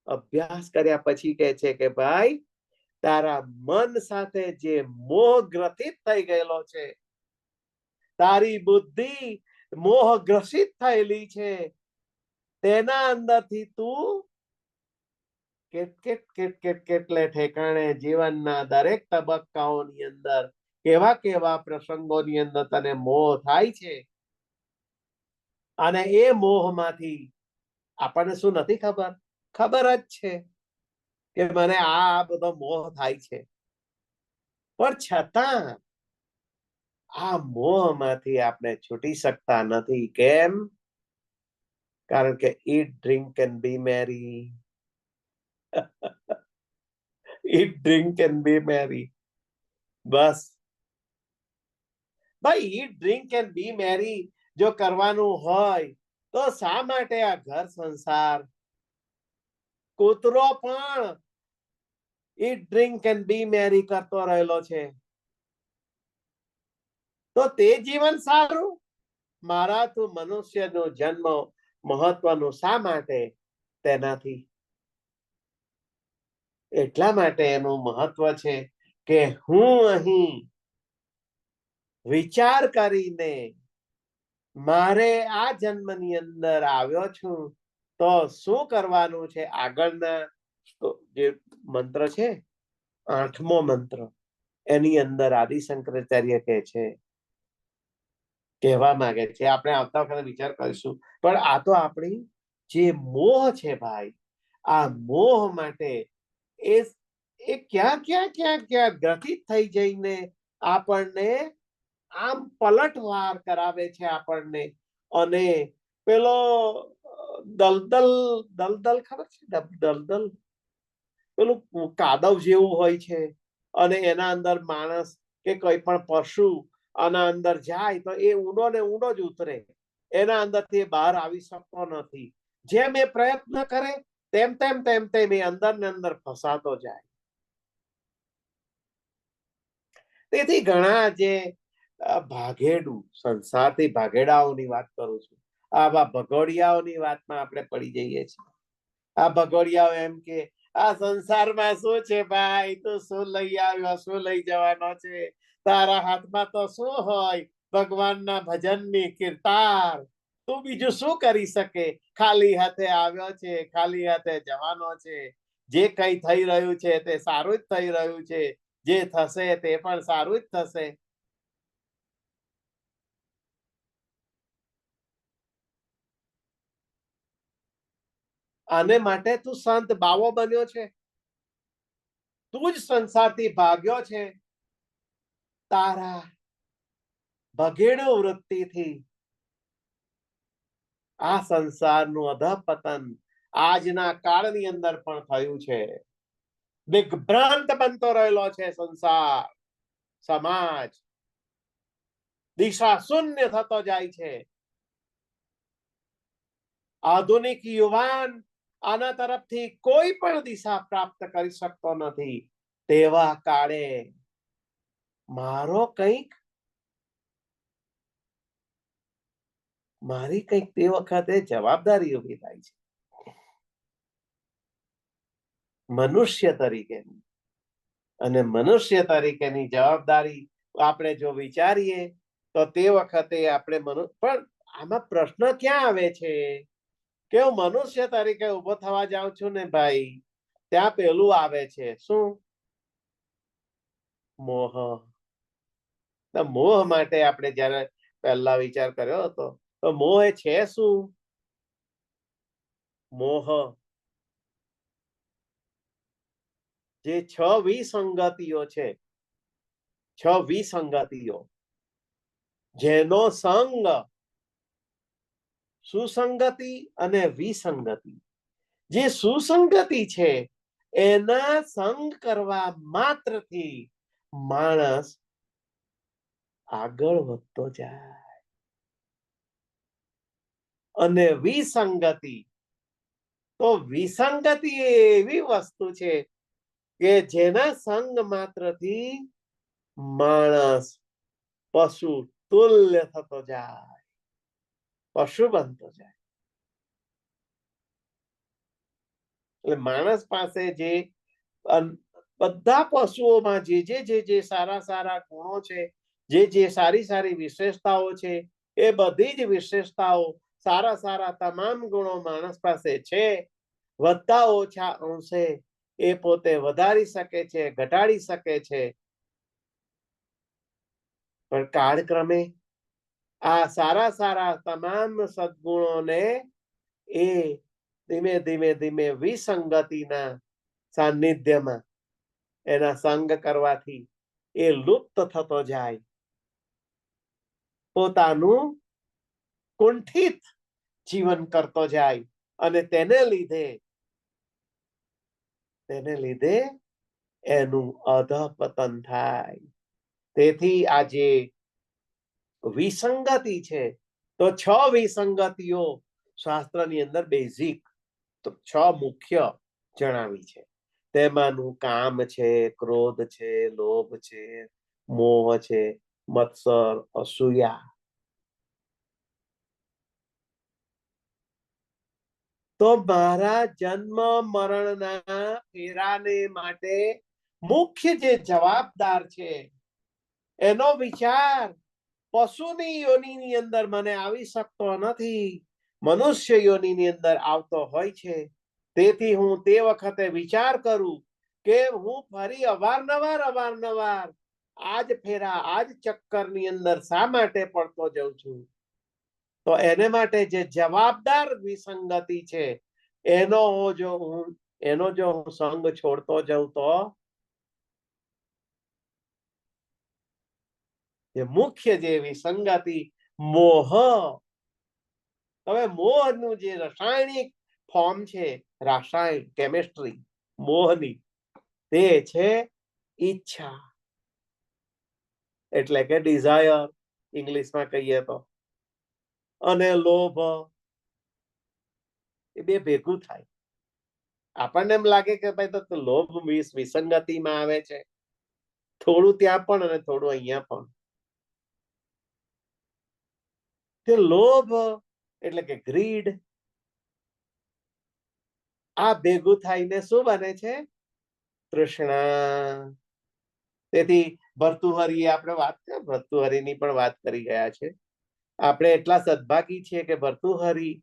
અભ્યાસ કર્યા પછી કહે છે કે ભાઈ તારા મન સાથે જે મોહ ગ્રસિત થઈ ગયેલો છે, તારી બુદ્ધિ મોહ ગ્રસિત થયેલી છે, તેના અંદરથી તું કેટલે ઠેકાણે જીવનના દરેક તબક્કાઓની અંદર કેવા પ્રસંગોની અંદર તને મોહ થાય છે, અને એ મોહમાંથી આપણને શું નથી ખબર જ છે કે મને આ બધો મોહ થાય છે, પણ છતાં આ મોહમાંથી આપણે છૂટી શકતા નથી. કેમ? કારણ કે eat, drink and be merry. eat, drink and be merry. બસ ભાઈ, eat, drink and be merry જો કરવાનું હોય તો શા માટે આ ઘર સંસાર? કૂતરો પણ eat, drink and be merry કરતો રહેલો છે. તો તે જીવન સારું? મારા તું મનુષ્યનો જન્મ મહત્વનું શા માટે? તેનાથી એટલા માટે એનું મહત્વ છે કે હું અહીં વિચાર કરીને મારે આ જન્મની અંદર આવ્યો છું તો શું કરવાનું છે? આગળના જે મંત્ર છે, 8મો મંત્ર, એની અંદર આદિ શંકરાચાર્ય કહે છે, કહેવા માંગે છે, આપણે આવતા વખતે વિચાર કરીશું, પણ આ તો આપણી જે મોહ છે ભાઈ, આ મોહ માટે એ ક્યાં ક્યાં ક્યાં ક્યાં ગ્રથિત થઈ જઈને આપણને આમ પલટવાર કરાવે છે આપણને. અને પેલો દલદલ દલદલ ખબર છે? દલદલ પેલું કાદવ જેવું હોય છે અને એના અંદર માણસ કે કોઈ પણ પશુ આના અંદર જાય તો એ ઊંડો ને ઊંડો જ ઉતરે, એના અંદરથી બહાર આવી શકતો નથી. જેમ એ પ્રયત્ન કરે તેમ તેમ તેમ તેમ એ અંદર ને અંદર ફસાતો જાય. તેથી ઘણા જે ભાગેડું સંસારથી ભાગેડાઓની વાત કરું છું, આવા ભગોડિયાઓની વાતમાં આપણે પડી જઈએ છીએ. આ ભગોડિયાઓ એમ કે આ સંસારમાં શું છે ભાઈ, તું શું લઈ આવ્યો, શું લઈ જવાનો છે? તારા હાથમાં તો શું હોય? ભગવાનના ભજનની કીર્તાર. તું બીજું શું કરી શકે? ખાલી હાથે આવ્યો છે, ખાલી હાથે જવાનો છે. જે કઈ થઈ રહ્યું છે તે સારું જ થઈ રહ્યું છે, જે થશે તે પણ સારું જ થશે. આને માટે તું સંત બાવો બન્યો છે, તું જ સંસારથી ભાગ્યો છે. તારા ભગેડો વૃત્તિથી આ સંસારનું અધપતન આજના કાળની અંદર પણ થયું છે. દિગ્ભ્રાંત બનતો રહેલો છે સંસાર, સમાજ દિશા શૂન્ય થતો જાય છે. આધુનિક યુવાન આના તરફથી કોઈ પણ દિશા પ્રાપ્ત કરી શકતો નથી. તેવા કાળે મારી કંઈક તે વખતે જવાબદારી ઉભી થાય છે મનુષ્ય તરીકેની. અને મનુષ્ય તરીકેની જવાબદારી આપણે જો વિચારીએ તો તે વખતે આપણે પણ આમાં પ્રશ્ન ક્યાં આવે છે કે હું મનુષ્ય તરીકે ઉભો થવા જાઉં છું ને ભાઈ, ત્યાં પેલું આવે છે, શું? મોહ. મોહ માટે આપણે જયારે પહેલા વિચાર કર્યો હતો તો મોહ એ છે શું? મોહ જે 6 વિસંગતિઓ છે, 6 વિસંગતિઓ, જેનો સંગ સુસંગતિ અને વિસંગતિ. જે સુસંગતિ છે એના સંગ કરવા માત્રથી માણસ આગળ વધતો જાય. અને વિસંગતિ, તો વિસંગતિ એવી વસ્તુ છે કે જેના સંગ માત્રથી માણસ પશુ તુલ્ય થતો જાય, પશુ બનતો જાય. એટલે માણસ પાસે જે બધા પશુઓમાં જે સારા સારા ગુણો છે, જે સારી સારી વિશેષતાઓ છે, એ બધી જ વિશેષતાઓ, સારા સારા તમામ ગુણો માણસ પાસે છે. વધતા ઓછા અંશે એ પોતે વધારી શકે છે, ઘટાડી શકે છે. પણ કાળક્રમે આ સારા સારા તમામ સદગુણોને એ ધીમે ધીમે ધીમે વિસંગતિના સાનિધ્યમાં એના સંગ કરવાથી એ લુપ્ત થતો જાય. પોતાનું કુંઠિત જીવન કરતો જાય અને તેને લીધે એનું અધપતન થાય. તેથી આ જે વિસંગતિ છે, તો 6 વિસંગતિઓ શાસ્ત્રની અંદર બેઝિક 6 મુખ્ય જણાવી છે. તેમાંનું કામ છે, ક્રોધ છે, લોભ છે, મોહ છે, મત્સર, અસૂયા. તો મારા જન્મ મરણના ફેરાને માટે મુખ્ય જે જવાબદાર છે એનો વિચાર પશુની યોનિની અંદર મને આવી શકતો નથી, મનુષ્ય યોનિની અંદર આવતો હોય છે. તેથી હું તે વખતે વિચાર કરું કે હું ફરી અવારનવાર આજ ફેરા આજ ચક્કરની અંદર શા માટે પડતો જઉં છું. તો એને માટે જે જવાબદાર વિસંગતિ છે એનો જો હું સંગ છોડતો જઉં તો જે મુખ્ય જે વિસંગતિ મોહ. હવે મોહનું જે રાસાયણિક ફોર્મ છે, રાસાયણિક કેમિસ્ટ્રી મોહની, તે છે ઈચ્છા, એટલે કે ડિઝાયર ઇંગ્લિશમાં કહીએ તો, અને લોભ. એ બે ભેગું થાય. આપણને એમ લાગે કે ભાઈ તો લોભ વિસંગતિમાં આવે છે, થોડું ત્યાં પણ અને થોડું અહીંયા પણ. તે લોભ એટલે કે ગ્રીડ, આ ભેગું થઈને શું બને છે? તૃષ્ણા. તેથી ભર્તુહરીએ આપણે ભર્તુહરીની પણ વાત કરી ગયા છે. આપણે એટલા સદભાગી છીએ કે ભર્તુહરી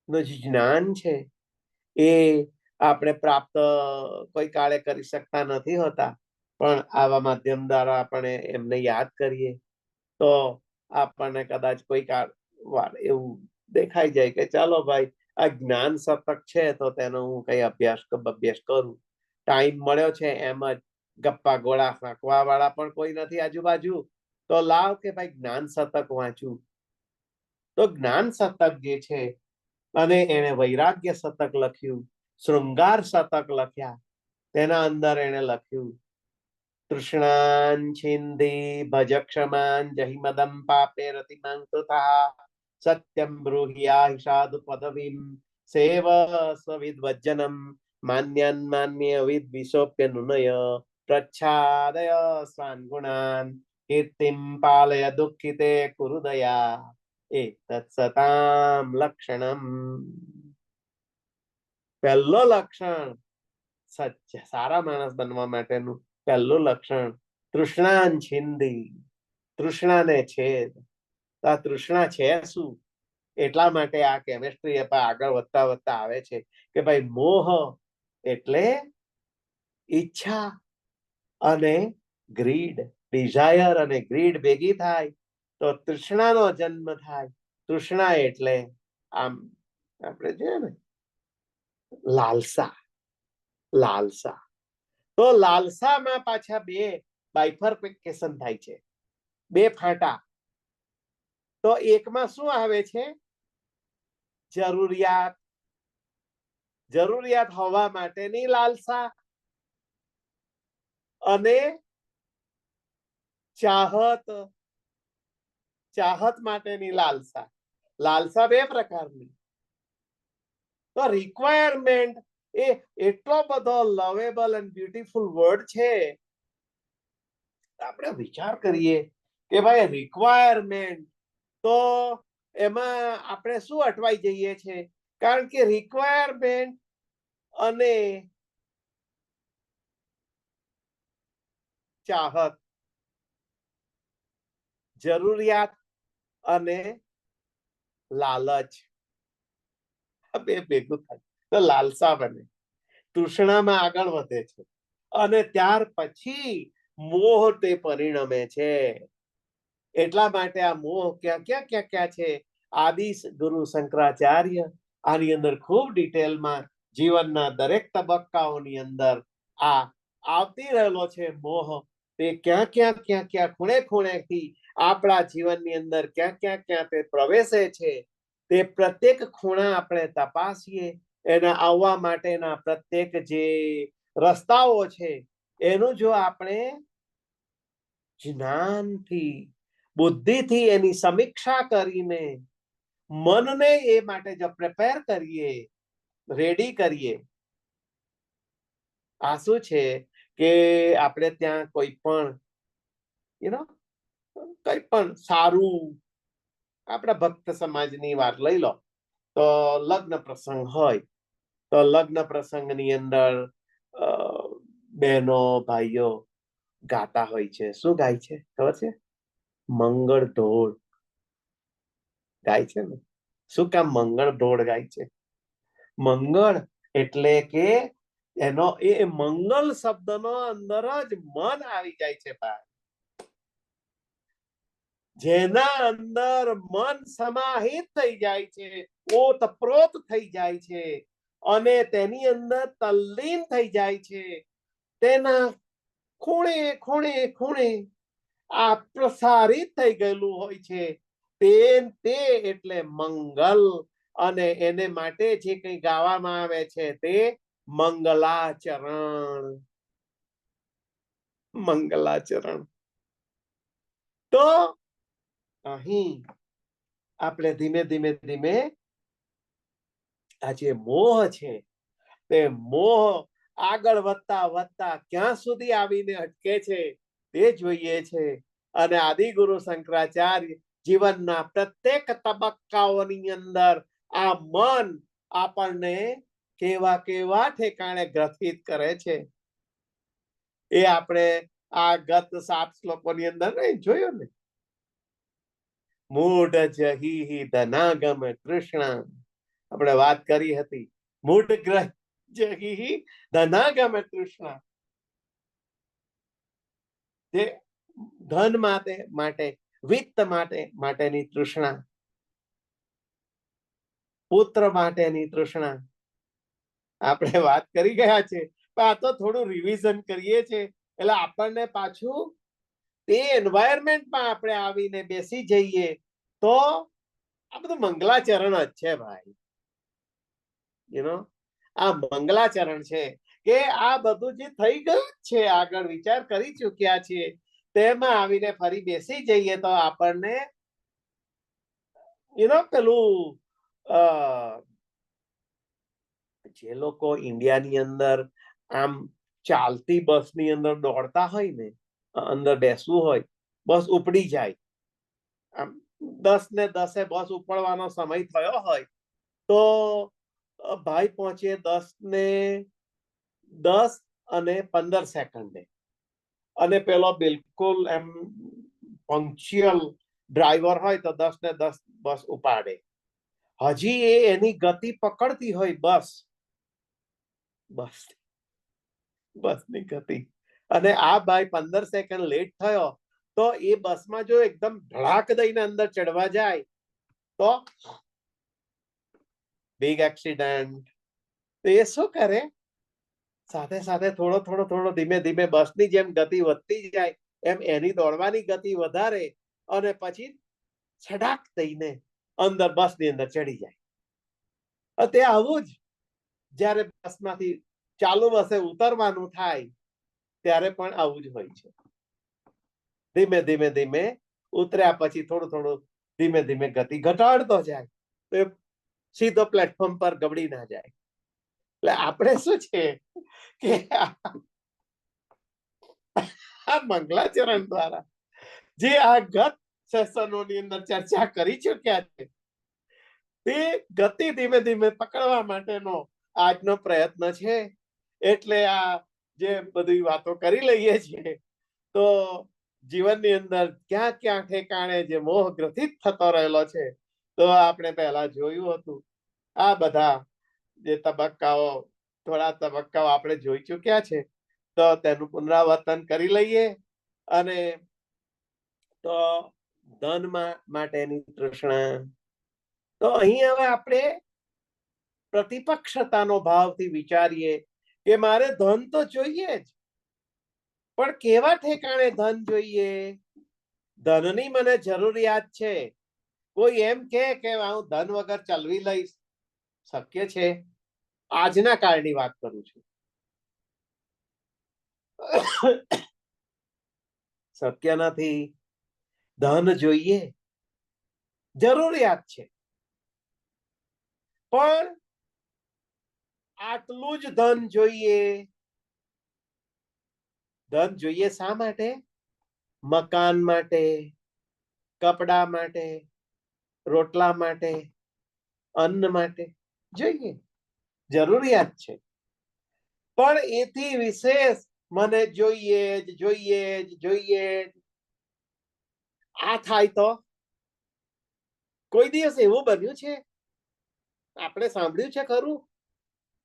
નું જે જ્ઞાન છે એ આપણે પ્રાપ્ત કોઈ કાળે કરી શકતા નથી હોતા, પણ આવા માધ્યમ દ્વારા આપણે એમને યાદ કરીએ તો આપણને કદાચ કોઈ કાળ એવું દેખાઈ જાય કે ચાલો ભાઈ આ જ્ઞાન સતક છે તો તેનો હું કઈ અભ્યાસ કરું. ટાઈમ મળ્યો છે એમ જ ગપ્પા ગોળા ફાંકવા વાળા પણ કોઈ નથી આજુબાજુ, તો લાવ કે ભાઈ જ્ઞાન સતક વાંચું. તો જ્ઞાન સતક જે છે, અને એને વૈરાગ્ય શતક લખ્યું, શૃંગાર શતક લખ્યા, તેના અંદર એને લખ્યું તૃષ્ણાન છિંદી ભજ ક્ષમાન જહિમદમ પાપે રતિમાન કૃતા સત્યમ બ્રૂહિયા સાધુ પદવીમ સેવ સ્વવિદ્વજ્જનમ માન્યાન માન્ય વિદ વિશોપ્ય નુનય પ્રચ્છાદય સ્વાન ગુણાન કીર્તિમ પાલય દુઃખિતે કુરુદયા એતત્સતામ લક્ષણમ. પહેલો લક્ષણ સત્ય સારા માણસ બનવા માટેનું પહેલું લક્ષણ તૃષ્ણાન છિંદી, તૃષ્ણાને છેદ. આ તૃષ્ણા છે શું? એટલા માટે આ કેમિસ્ટ્રી આગળ વધતા આવે છે કે ભાઈ મોહ એટલે ઈચ્છા અને ગ્રીડ, ડિઝાયર અને ગ્રીડ ભેગી થાય તો તૃષ્ણાનો જન્મ થાય. તૃષ્ણા એટલે આમ આપણે જોઈએ ને લાલસા. તો લાલસામાં પાછા બે બાયફર્કેશન થાય છે, બે ફાંટા. તો એકમાં શું આવે છે? જરૂરિયાત હોવા માટેની લાલસા અને ચાહત માટેની લાલસા. લાલસા બે પ્રકારની. તો રિક્વાયરમેન્ટ એ એટલો બધો લવેબલ એન્ડ બ્યુટીફુલ વર્ડ છે. આપણે વિચાર કરીએ કે ભાઈ રિક્વાયરમેન્ટ, તો એમાં આપણે શું અટવાઈ જઈએ છે? કારણ કે રિક્વાયરમેન્ટ અને ચાહત, જરૂરિયાત અને લાલચ, બે ભેગું થાય તો લાલસા બને. તૃષ્ણામાં આગળ વધે છે અને ત્યાર પછી મોહ તે પરિણમે છે. એટલા માટે આ મોહ ક્યાં છે? આદિ ગુરુ શંકરાચાર્ય આની અંદર ખૂબ ડિટેલમાં જીવનના દરેક તબક્કાઓની અંદર આ આવતી રહેલો છે મોહ. તે ક્યાં ક્યાં ખૂણે ખૂણેથી આપણા જીવનની અંદર ક્યાં તે પ્રવેશે છે, તે પ્રત્યેક ખૂણા આપણે તપાસીએ, એના આવવા માટેના પ્રત્યેક જે રસ્તાઓ છે એનું જો આપણે જ્ઞાનથી, બુદ્ધિથી એની સમીક્ષા કરીને મનને એ માટે જો પ્રિપેર કરીએ, રેડી કરીએ, આ શું છે કે આપણે ત્યાં કોઈ પણ કઈ પણ સારું, આપણા ભક્ત સમાજની વાત લઈ લો તો લગ્ન પ્રસંગ હોય તો લગ્ન પ્રસંગની અંદર બહેનો ભાઈઓ ગાતા હોય છે. શું ગાય છે ખબર છે? મંગળ ઢોળ ગાય છે ને. શું કામ મંગળ ઢોળ ગાય છે? મંગળ એટલે કે એનો એ મંગલ શબ્દનો અંદર જ મન આવી જાય છે ભાઈ. જેના અંદર મન સમાહિત થઈ જાય છે, ઓતપ્રોત થઈ જાય છે અને તેની અંદર તલ્લીન થઈ જાય છે, તેના ખૂણે ખૂણે ખૂણે આ પ્રસારિત થઈ ગયેલું હોય છે, તે એટલે મંગલ. અને એને માટે જે કંઈ ગાવામાં આવે છે તે મંગલાચરણ. મંગલાચરણ. તો અહીં આપણે ધીમે ધીમે આ જે મોહ છે તે મોહ આગળ વધતા ક્યાં સુધી આવીને અટકે છે તે જોઈએ છે. અને આદિગુરુ શંકરાચાર્ય જીવનના પ્રત્યેક તબક્કાઓની અંદર આ મન આપણને કેવા ઠેકાણે ગ્રથિત કરે છે એ આપણે આ ગત 7 શ્લોકોની અંદર જોયું ને. મૂઢ જહી ધનાગમ કૃષ્ણ, આપણે વાત કરી હતી. મૂઢ ગ્રહ જહી ધનાગમ કૃષ્ણ, જે ધન માટે વિત્ત માટેની તૃષ્ણા, પુત્ર માટેની તૃષ્ણા આપણે વાત કરી ગયા છે. પણ આ તો થોડું રિવિઝન કરીએ છે એટલે આપણને પાછું તે એન્વાયરમેન્ટમાં આપણે આવીને બેસી જઈએ તો આ બધું મંગલાચરણ જ છે ભાઈ. આ મંગલાચરણ છે કે આ બધું જે થઈ ગયું છે, આગળ વિચાર કરી ચૂક્યા છીએ, તેમાં આવીને ફરી બેસી જઈએ તો આપણને પેલું જે લોકો ઇન્ડિયાની અંદર આમ ચાલતી બસની અંદર દોડતા હોય ને, અંદર બેસવું હોય, બસ ઉપડી જાય, આમ 10 ને 10 બસ ઉપડવાનો સમય થયો હોય તો ભાઈ પહોંચે 10 ને 10 અને 15 સેકન્ડે, અને પેલો બિલકુલ એમ પંક્ચ્યુઅલ ડ્રાઈવર હોય તો 10 ને 10 બસ ઉપાડે. હજી એ એની ગતિ પકડતી હોય બસની ગતિ, અને આ ભાઈ 15 સેકન્ડ લેટ થયો તો એ બસમાં જો એકદમ ધડાક દઈને અંદર ચડવા જાય તો બિગ એક્સિડન્ટ. તો એ શું કરે? સાથે સાથે થોડો ધીમે બસની જેમ ગતિ વધતી જાય એમ એની દોડવાની ગતિ વધારે અને પછી છડાક દઈને અંદર બસની અંદર ચડી જાય. તે આવું જ જ્યારે બસમાંથી ચાલુ બસે ઉતરવાનું થાય ત્યારે પણ આવું જ હોય છે. ધીમે ઉતર્યા પછી થોડું ધીમે ગતિ ઘટાડતો જાય તો સીધો પ્લેટફોર્મ પર ગબડી ના જાય. એટલે આપણે શું છે કે આ મંગલાચરણ દ્વારા જે આ ગત સેશનોની અંદર ચર્ચા કરી ચૂક્યા છે તે ગતિ ધીમે પકડવા માટેનો આજનો પ્રયત્ન છે. એટલે આ જે બધી વાતો કરી લઈએ છીએ તો જીવનની અંદર ક્યાં ઠેકાણે જે મોહ ગ્રથિત થતો રહેલો છે તો આપણે પહેલા જોયું હતું. આ બધા જે થોડા તબક્કાઓ આપણે જોઈ ચૂક્યા છે તો તેનું પુનરાવર્તન કરી લઈએ. અને તો ધન માટેની તૃષ્ણા, તો અહીં હવે આપણે પ્રતિપક્ષતાનો ભાવથી વિચારીએ કે મારે ધન તો જોઈએ જ, પણ કેવા ઠેકાણે ધન જોઈએ? ધનની મને જરૂરિયાત છે. કોઈ એમ કે હું ધન વગર ચલવી લઈશ, શક્ય છે? આજના કાળની વાત કરું છું. શક્ય નથી. ધન જોઈએ, જરૂરિયાત છે, પણ આટલું જ ધન જોઈએ. ધન જોઈએ શા માટે? મકાન માટે, કપડા માટે, રોટલા માટે, અન્ન માટે જોઈએ, જરૂરિયાત છે. પણ એથી વિશેષ મને જોઈએ જ જોઈએ જ જોઈએ જ. આ થાય તો કોઈ દિવસ એવું બન્યું છે? આપણે સાંભળ્યું છે ખરું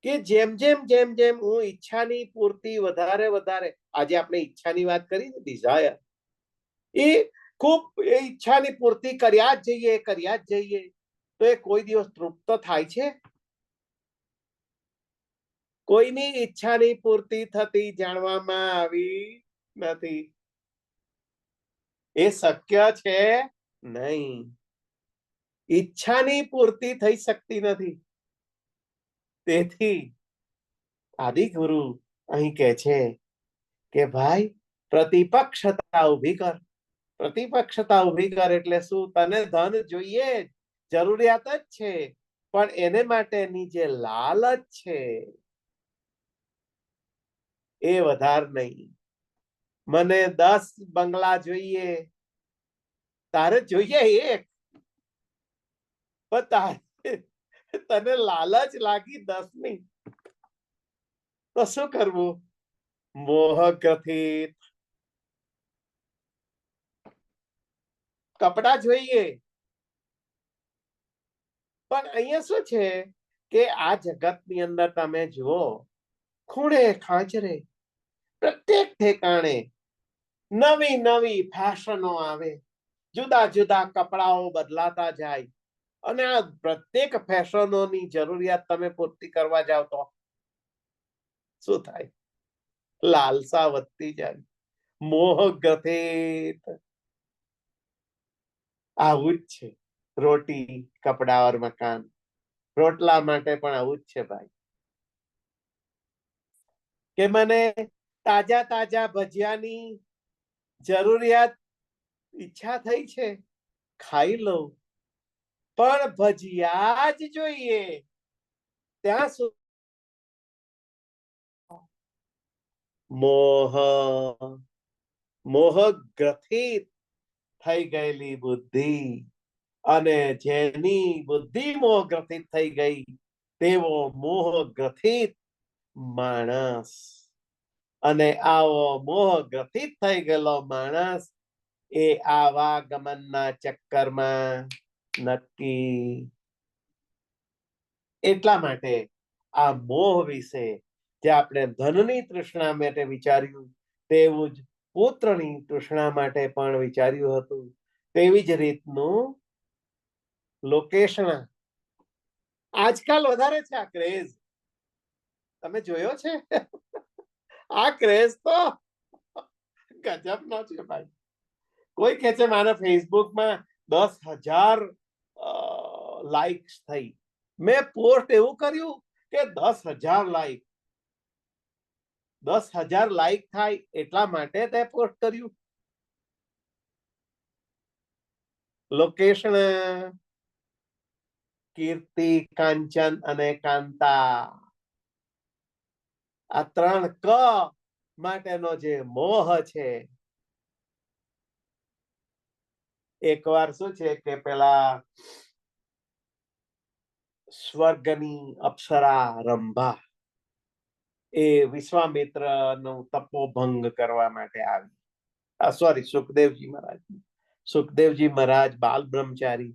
કે જેમ જેમ જેમ જેમ હું ઈચ્છાની પૂર્તિ વધારે વધારે, આજે આપણે ઈચ્છાની વાત કરી ને, ડિઝાયર, એ ખૂબ એ ઈચ્છાની પૂર્તિ કર્યા જ જઈએ તો એ કોઈ દિવસ તૃપ્ત થાય છે? કોઈની ઈચ્છાની પૂર્તિ થતી જાણવામાં આવી નથી. એ શક્ય છે નહીં. ઈચ્છાની પૂર્તિ થઈ શકતી નથી. તેથી આદિગુરુ અહીં કહે છે કે ભાઈ, પ્રતિપક્ષતા ઉભી કર. પ્રતિપક્ષતા ઉભી કર એટલે શું? તને ધન જોઈએ, જરૂરિયાત જ છે, પણ એને માટેની જે લાલચ છે એ વધાર નહીં. મને 10 બંગલા જોઈએ, તારે જોઈએ એક, પણ તને લાલચ લાગી 10ની, તો શું કરવું? મોહ ગ્રથિત. કપડા જોઈએ, પણ અહીંયા શું છે કે આ જગતની અંદર તમે જુઓ, ખૂણે ખાંચરે, પ્રત્યેક ઠેકાણે નવી નવી ફેશનો આવે, જુદા જુદા કપડાઓ બદલાતા જાય, અને આ પ્રત્યેક ફેશનોની જરૂરિયાત તમે પૂર્તિ કરવા જાવ તો શું થાય? લાલસા વધતી જાય, મોહ ગ્રથિત. આવું જ છે રોટી, કપડા ઓર મકાન. રોટલા માટે પણ આવું જ છે ભાઈ, કે મને તાજા તાજા ભજીયાની જરૂરિયાત, ઈચ્છા થઈ છે, ખાઈ લઉં, પણ ભજીયા જ જોઈએ ત્યાં સુધી મોહ ગ્રથિત થઈ ગયેલી બુદ્ધિ, અને જેની બુદ્ધિ મોહ ગ્રથિત થઈ ગઈ તેવો મોહ ગ્રથિત માણસ. અને આવો મોહ ગ્રથિત થઈ ગયેલો માણસ એ આવાગમનના ચક્કરમાં નક્કી. એટલા માટે આ મોહ વિશે જે આપણે ધનની તૃષ્ણા માટે વિચાર્યું, તેવું જ પુત્રની તૃષ્ણા માટે પણ વિચાર્યું હતું. તેવી જ રીતનું લોકેશન આજકાલ વધારે છે. આ ક્રેઝ તમે જોયો છે? આ ક્રેઝ તો ગજબનો છે ભાઈ. કોઈ કહે છે મારા ફેસબુકમાં 10,000 લાઈક્સ થઈ. મેં પોસ્ટ એવું કર્યું કે 10,000 લાઈક, 10,000 લાઈક થાય એટલા માટે તે પોસ્ટ કર્યું. લોકેશન કીર્તિ, કાંચન અને કાંતા, આ 3 ક માટેનો જે મોહ છે, એકવાર શું છે કે પેલા સ્વર્ગની અપ્સરા રંભા એ વિશ્વામિત્ર નું તપોભંગ કરવા માટે આવી. સોરી, સુખદેવજી મહારાજ. સુખદેવજી મહારાજ બાલ બ્રહ્મચારી.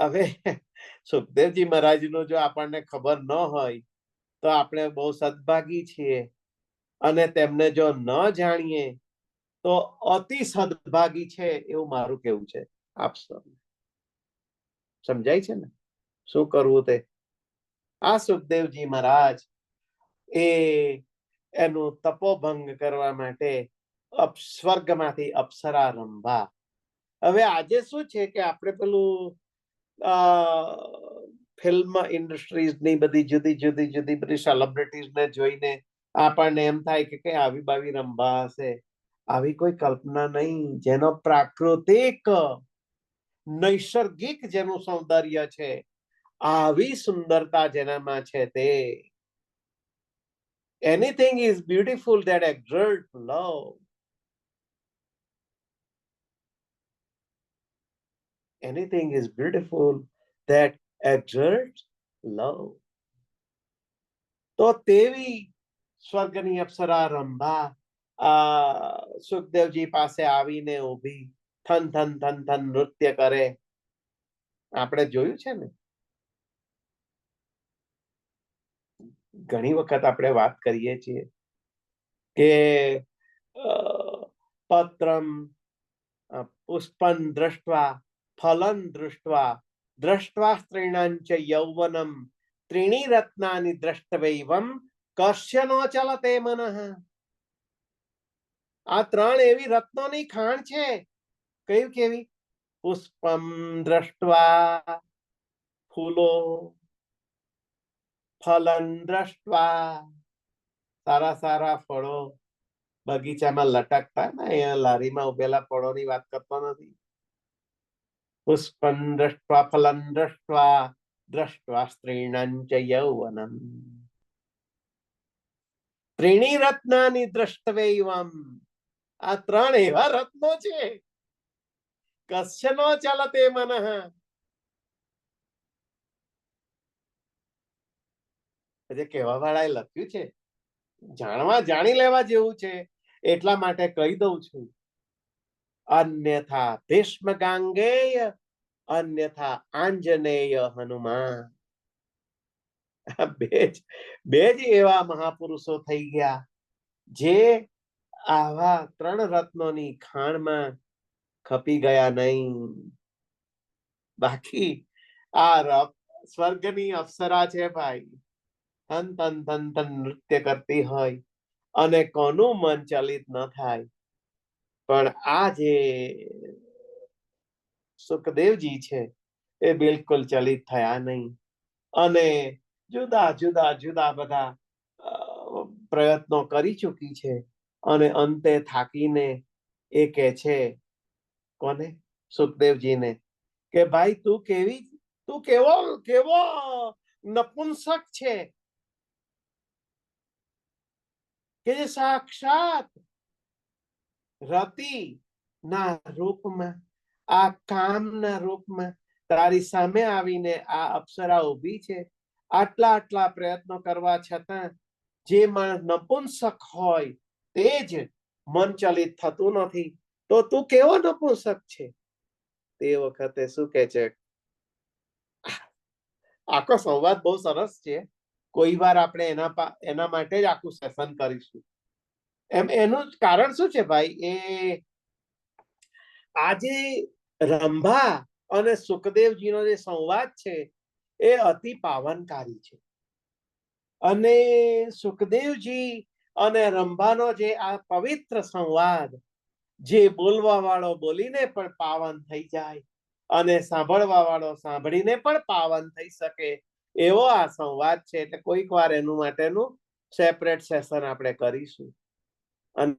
હવે સુખદેવજી મહારાજ નું જો આપણને ખબર ન હોય તો આપણે બહુ સદભાગી છીએ, અને તેમને જો ન જાણીએ તો અતિ સદભાગી છે એવું મારું કેવું છે. આપ સમજાય છે ને શું કરવું તે? આ સુખદેવજી મહારાજ એ એનું તપોભંગ કરવા માટે સ્વર્ગમાંથી અપ્સરા રંભા. હવે આજે શું છે કે આપણે પેલું ફિલ્મ ઇન્ડસ્ટ્રીઝની બધી જુદી જુદી બધી સેલિબ્રિટીઝને જોઈને આપણને એમ થાય કે કઈ આવી બાવી રંભા હશે. આવી કોઈ કલ્પના નહીં. જેનો પ્રાકૃતિક નૈસર્ગિક જેનું સૌંદર્ય છે, આવી સુંદરતા જેનામાં છે તે anything is beautiful that exalts love. Anything is beautiful that exalts love. તો તેવી સ્વર્ગની અપ્સરા રંભા સુખદેવજી પાસે આવીને ઊભી થન થન થન થન નૃત્ય કરે. આપણે જોયું છે ને, ઘણી વખત આપણે વાત કરીએ છીએ કે પત્રમ પુષ્પં દ્રષ્ટવા ફલં દૃષ્ટવા દ્રષ્ટવા સ્ત્રીણાંચ યૌવનમ ત્રીણી રત્નાની દ્રષ્ટવૈવમ કશ્ય નો ચલતે મનઃ. આ ત્રણ એવી રત્નોની ખાણ છે. કયું કેવી? પુષ્પમ દ્રષ્ટવા, ફૂલો, ફલન દ્રષ્ટવા, સારા સારા ફળો બગીચામાં લટકતા ને, અહીંયા લારીમાં ઉભેલા ફળોની વાત કરતો નથી. પુષ્પં દ્રષ્ટવા ફલન દ્રષ્ટવા દ્રષ્ટવા સ્ત્રીણાંચ યૌવનમ ત્રીણી રત્નાની દ્રષ્ટવૈવમ. આ ત્રણ એવા રત્નો છે, કશ્ય નો ચલતે મનઃ. કહેવા વાળાએ લખ્યું છે, જાણી લેવા જેવું છે, એટલા માટે કહી દઉં છું. અન્યથા ભીષ્મ ગાંગેય અન્યથા આંજનેય હનુમાન. બે જ એવા મહાપુરુષો થઈ ગયા જે આવા ત્રણ રત્નોની ખાણમાં ખપી ગયા નહીં. બાકી આ સ્વર્ગની અપ્સરા છે ભાઈ, ધન ધન ધન ધન નૃત્ય કરતી હોય અને કોનું મન ચલિત ન થાય. પણ આ જે સુખદેવજી છે એ બિલકુલ ચલિત થયા નહીં અને જુદા જુદા બધા પ્રયત્નો કરી ચૂકી છે અને અંતે થાકીને એ કહે છે કોને? સુખદેવજીને કે ભાઈ તું કેવો નપુંસક છે કે જે સાક્ષાત રતિ ના રૂપમાં, આ કામના રૂપમાં તારી સામે આવીને આ અપ્સરા ઊભી છે. આટલા પ્રયત્નો કરવા છતાં જે માણસ નપુંસક હોય તે જ મન ચલિત થતું નથી, તો તું કેવો નપુંસક છે? તે વખતે શું કે છે? આખો સંવાદ બહુ સરસ છે. કોઈ વાર આપણે એના માટે જ આખું સેશન કરીશું. એનું કારણ શું છે ભાઈ? એ આજે રંભા અને સુખદેવજીનો જે સંવાદ છે એ અતિ પાવનકારી છે. અને સુખદેવજી અને રંભાનો જે આ પવિત્ર સંવાદ, જે બોલવા વાળો બોલીને પણ પાવન થઈ જાય અને સાંભળવા વાળો સાંભળીને પણ પાવન થઈ શકે એવો આ સંવાદ છે. એટલે કોઈક વાર એનું માટેનું સેપરેટ સેશન આપણે કરીશું અને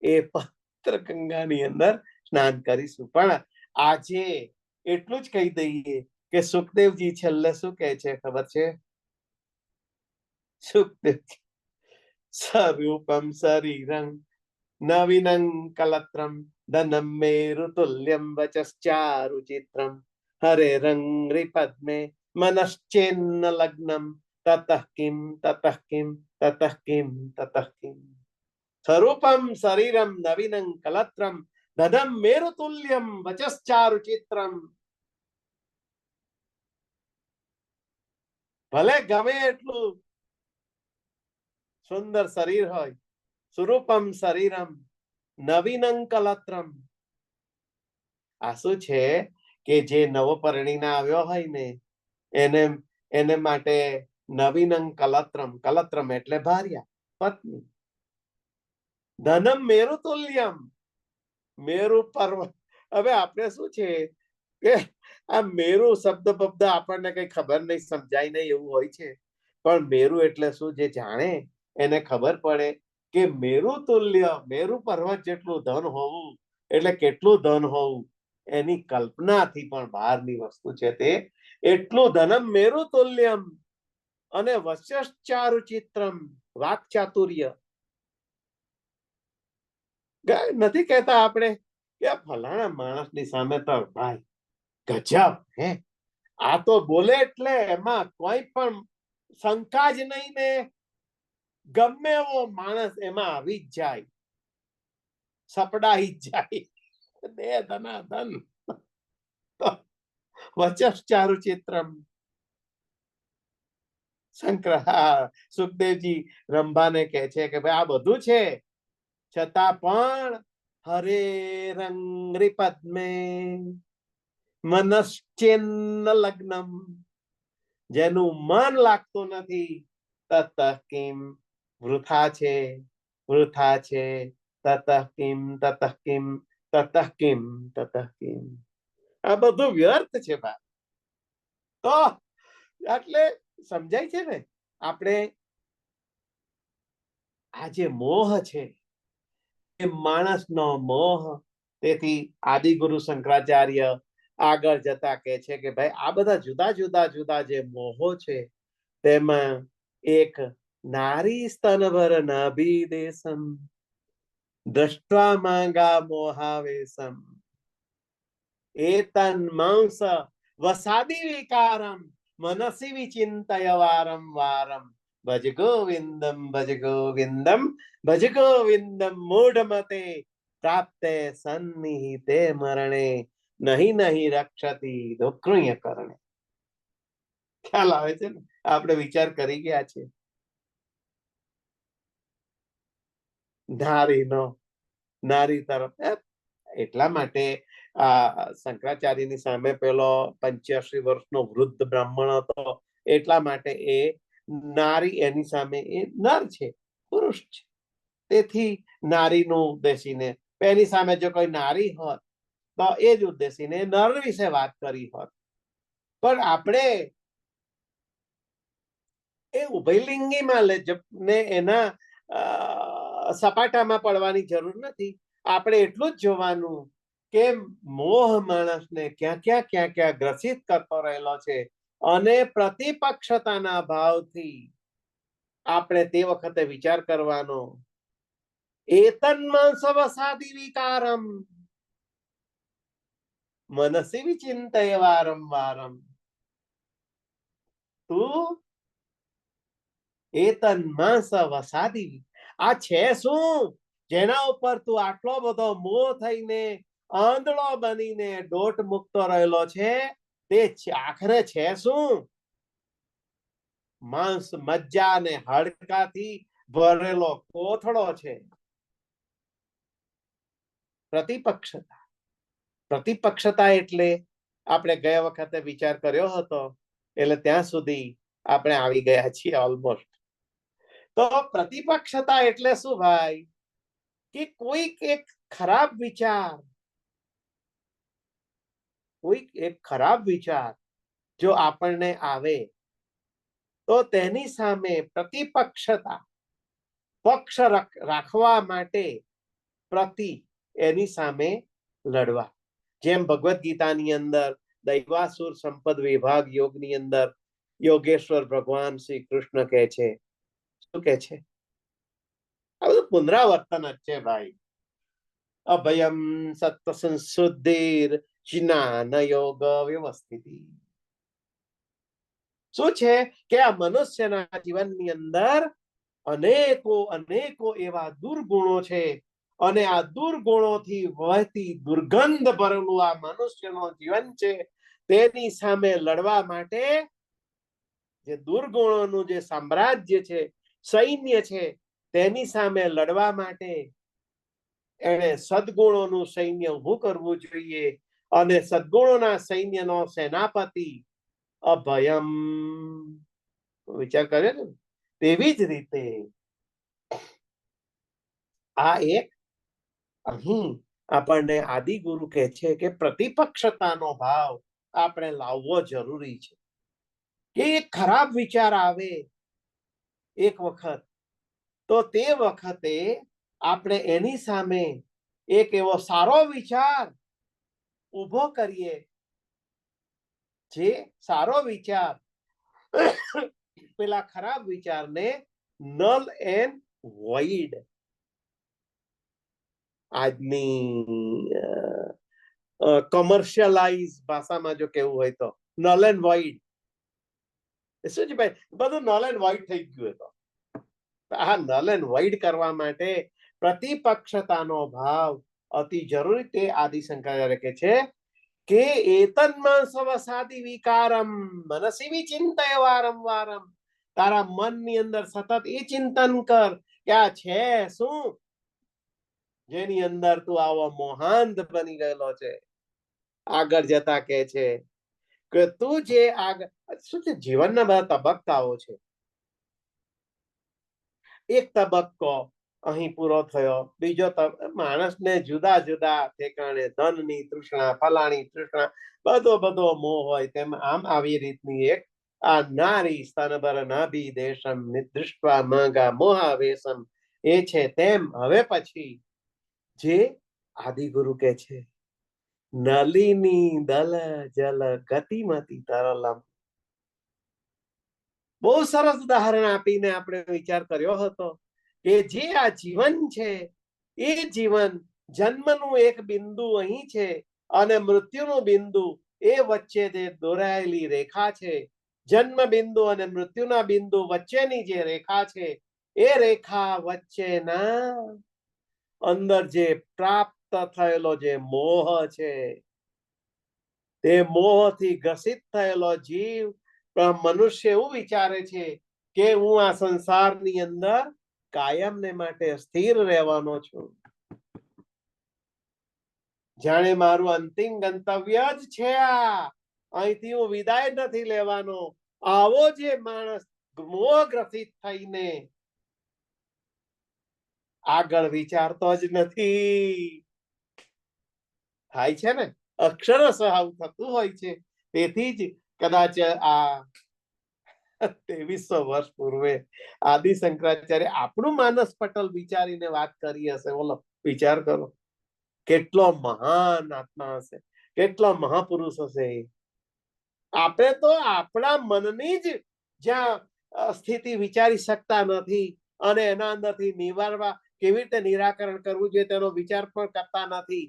એ પવિત્ર ગંગાની અંદર સ્નાન કરીશું. પણ આજે એટલું જ કહી દઈએ કે સુખદેવજી છેલ્લે શું કહે છે ખબર છે? સુખદેવજી સ્વરૂપમ શરીરં નવીનં કલત્રમ ધનમ મેરુ તુલ્યમ વચશ્ચારુ ચિત્રમ હરે રંગ્રી પદ્મે મનશ્ચેન્ન લગ્નમ તતઃ કિમ તતઃ કિમ તતઃ કિમ તતઃ કિમ. સ્વરૂપમ શરીરમ નવીનં કલત્રમ ધનમ મેરુ તુલ્યમ વચશ્ચારુ ચિત્રમ. ભલે ગમે એટલું સુંદર શરીર હોય, સ્વરૂપમ શરીરમ નવીનં કલત્રમ. આ શું છે કે જે નવો પરણીને આવ્યો હોય ને એને માટે નવીનં કલત્રમ. કલત્રમ એટલે ભાર્યા. પત્ની. ધનમ મેરુ તુલ્યમ, મેરુ પર્વત. હવે આપણે શું છે કે આ મેરુ શબ્દ બબ્દ આપણને કઈ ખબર નહીં, સમજાય નહીં એવું હોય છે. પણ મેરુ એટલે શું, જે જાણે એને ખબર પડે કે મેરુ તુલ્ય, મેરુ પર્વત જેટલું ધન હોવું એટલે કેટલું ધન હોવું એની કલ્પનાથી પણ બહારની વસ્તુ છે તે. એટલું ધનમ મેરુ તુલ્યમ. અને વસ્યશ્ચારુ ચિત્રમ, વાક ચાતુર્ય. નથી કહેતા આપણે કે આ ફલાણા માણસની સામે તો ભાઈ ગજબ, હે આ તો બોલે એટલે એમાં કોઈ પણ શંકા જ નહીં ને, ગમે એવો માણસ એમાં આવી જ જાય, સપડાઈ જ જાય. દે ધનાધન. વચશ્ચારુ ચિત્રમ. શંકર સુખદેવજી રંભાને કહે છે કે ભાઈ આ બધું છે છતાં પણ હરે રંગરી પદ્મે મનશ્ચેન્ન લગ્નમ, જેનું મન લાગતું નથી તતઃ કિમ, વૃથા છે, વૃથા છે, તતઃ કિમ, તતઃ કિમ, તતઃ કિમ, તતઃ કિમ. આ બધું વ્યર્થ છે ભાઈ. તો એટલે સમજાય છે ને આપણે આ જે મોહ છે એ માણસનો મોહ. તેથી આદિગુરુ શંકરાચાર્ય આગળ જતા કહે છે કે ભાઈ આ બધા જુદા જુદા જુદા જે મોહો છે તેમાં એક નારી સ્તનભર નાભિદેશમ દ્રષ્ટ્વા માંગા મોહાવેશમ એતન માંસ વસાદી વિકારમ મનસી વિચિંતય વારમ વારમ ભજ ગોવિંદમ, ભજ ગોવિંદમ, ભજ ગોવિંદમ મૂઢમતે પ્રાપ્તે સન્નિહિતે મરણે નહીં નહીં રક્ષતી દુઃખૃય કરણે. ખ્યાલ આવે છે ને? આપણે વિચાર કરી ગયા છે નારી તરફ. એટલા માટે આ શંકરાચાર્યની સામે પેલો 85 વર્ષનો વૃદ્ધ બ્રાહ્મણ હતો. એટલા માટે એ નારી એની સામે એ નર છે, પુરુષ છે. તેથી નારીનું ઉદ્દેશીને એની સામે જો કોઈ નારી હોત તો એ જ ઉદ્દેશીને નર વિશે વાત કરી હોત. પણ આપણે એ ઉભયલિંગીમાં ને એના સપાટામાં પડવાની જરૂર નથી. આપણે એટલું જ જોવાનું કે મોહ માણસને ક્યાં ક્યાં ગ્રસિત કરતો રહેલો છે અને પ્રતિપક્ષતાના ભાવથી આપણે તે વખતે વિચાર કરવાનો એતન માંસ વસાદી વિકારમ મનસી વિચિંતય વારમ વારમ. તું એતન માંસ વસાદી, આ છે શું જેના ઉપર તું આટલો બધો મોહ થઈને આંધળો બનીને દોટ મૂકતો રહેલો છે? તે આખરે છે શું? માંસ, મજ્જા ને હાડકાથી ભરેલો કોથળો છે. પ્રતિપક્ષતા. પ્રતિપક્ષતા એટલે આપણે ગયા વખતે વિચાર કર્યો હતો, એટલે ત્યાં સુધી આપણે આવી ગયા છીએ ઓલમોસ્ટ. તો પ્રતિપક્ષતા એટલે શું ભાઈ? કે કોઈક એક ખરાબ વિચાર, કોઈક એક ખરાબ વિચાર જો આપણને આવે તો તેની સામે પ્રતિપક્ષતા, પક્ષ રાખવા માટે એની સામે લડવા. જેમ ભગવદ્ ગીતાની અંદર દૈવાસુર સંપદ વિભાગ યોગની અંદર યોગેશ્વર ભગવાન શ્રી કૃષ્ણ કહે છે, શું કહે છે? આ બધું પુનરાવર્તન જ છે ભાઈ. અભયમ સત્વ સંશુદ્ધિર જ્ઞાન યોગ વ્યવસ્થિતિ. શું છે કે આ મનુષ્યના જીવનની અંદર અનેકો એવા દુર્ગુણો છે અને આ દુર્ગુણોથી વહેતી દુર્ગંધ ભરેલું આ મનુષ્યનું જીવન છે. તેની સામે લડવા માટે જે દુર્ગુણોનું જે સામ્રાજ્ય છે, સૈન્ય છે, તેની સામે લડવા માટે એને સદગુણોનું સૈન્ય ઉભું કરવું જોઈએ. અને સદગુણોના સૈન્યનો સેનાપતિ અભયમ. વિચાર કર્યો ને? તેવી જ રીતે આ એક અહીં આપણને આદિગુરુ કહે છે કે પ્રતિપક્ષતાનો ભાવ આપણે લાવવો જરૂરી છે. કે એક ખરાબ વિચાર આવે એક વખત, તો તે વખતે આપણે એની સામે એક એવો સારો વિચાર ઉભો કરીએ, જે સારો વિચાર પેલા ખરાબ વિચારને નલ એન્ડ વોઇડ, આજની કમર્શિયલાઇઝ ભાષામાં જો કેવું હોય તો નલ એન્ડ વોઇડ. શું છે ભાઈ, બધું નલ એન્ડ વોઇડ થઈ ગયું. તો આ નલ એન્ડ વોઇડ કરવા માટે પ્રતિપક્ષતાનો ભાવ અતિ જરૂરી. તે આદિ શંકરાચાર્ય કહે છે કે એતન્મન સવસાદિ વિકારમ મનસી વિચિંતય વારંવારમ. તારા મનની અંદર સતત એ ચિંતન કર કે આ છે શું, જેની અંદર તું આવો મોહાંત બની ગયેલો છે. આગળ જતા કે છે કે તું જે આગળ શું છે, જીવનના બધા તબક્કાઓ છે. એક તબક્કો અહીં પૂરો થયો, બીજો માણસને જુદા જુદા ઠેકાણે ધનની તૃષ્ણા, ફલાણી તૃષ્ણા, બધો મોહ હોય. તેમ આમ આવી રીતની એક આ નારી સ્તનભર નાભી દેશમ નિદૃષ્ટવા માંગા મોહાવેશમ એ છે. તેમ હવે પછી જે આદિગુરુ કે છે નલિની દલ જલ ગતિમતી તરલમ. બહુ સરસ ઉદાહરણ આપીને આપણે વિચાર કર્યો હતો કે જે આ જીવન છે એ જીવન, જન્મનું એક બિંદુ અહીં છે અને મૃત્યુનું બિંદુ એ વચ્ચે જે દોરાયેલી રેખા છે, જન્મ બિંદુ અને મૃત્યુના બિંદુ વચ્ચેની જે રેખા છે, એ રેખા વચ્ચેના અંદર જે પ્રાપ્ત થયેલો જે મોહ છે, તે મોહથી ગ્રસિત થયેલો જીવ મનુષ્ય એવું વિચારે છે કે હું આ સંસારની અંદર કાયમને માટે સ્થિર રહેવાનો છું, જાણે મારું અંતિમ ગંતવ્ય જ છે આ, અહીંથી હું વિદાય નથી લેવાનો. આવો જે માણસ મોહગ્રસિત થઈને આગળ વિચારતો જ નથી, થાય છે ને, અક્ષરશઃ આવું થતું હોય છે. તેથી જ કદાચ આ 2300 વર્ષ પૂર્વે આદિ શંકરાચાર્ય આપણું માનસ પટલ વિચારીને વાત કરી હશે. બોલો, વિચાર કરો, કેટલો મહાન આત્મા હશે, કેટલો મહાપુરુષ હશે. આપણે તો આપણા મનની જ જ્યાં સ્થિતિ વિચારી શકતા નથી અને એના અંદરથી નિવારવા, કેવી રીતે નિરાકરણ કરવું જોઈએ તેનો વિચાર પણ કરતા નથી.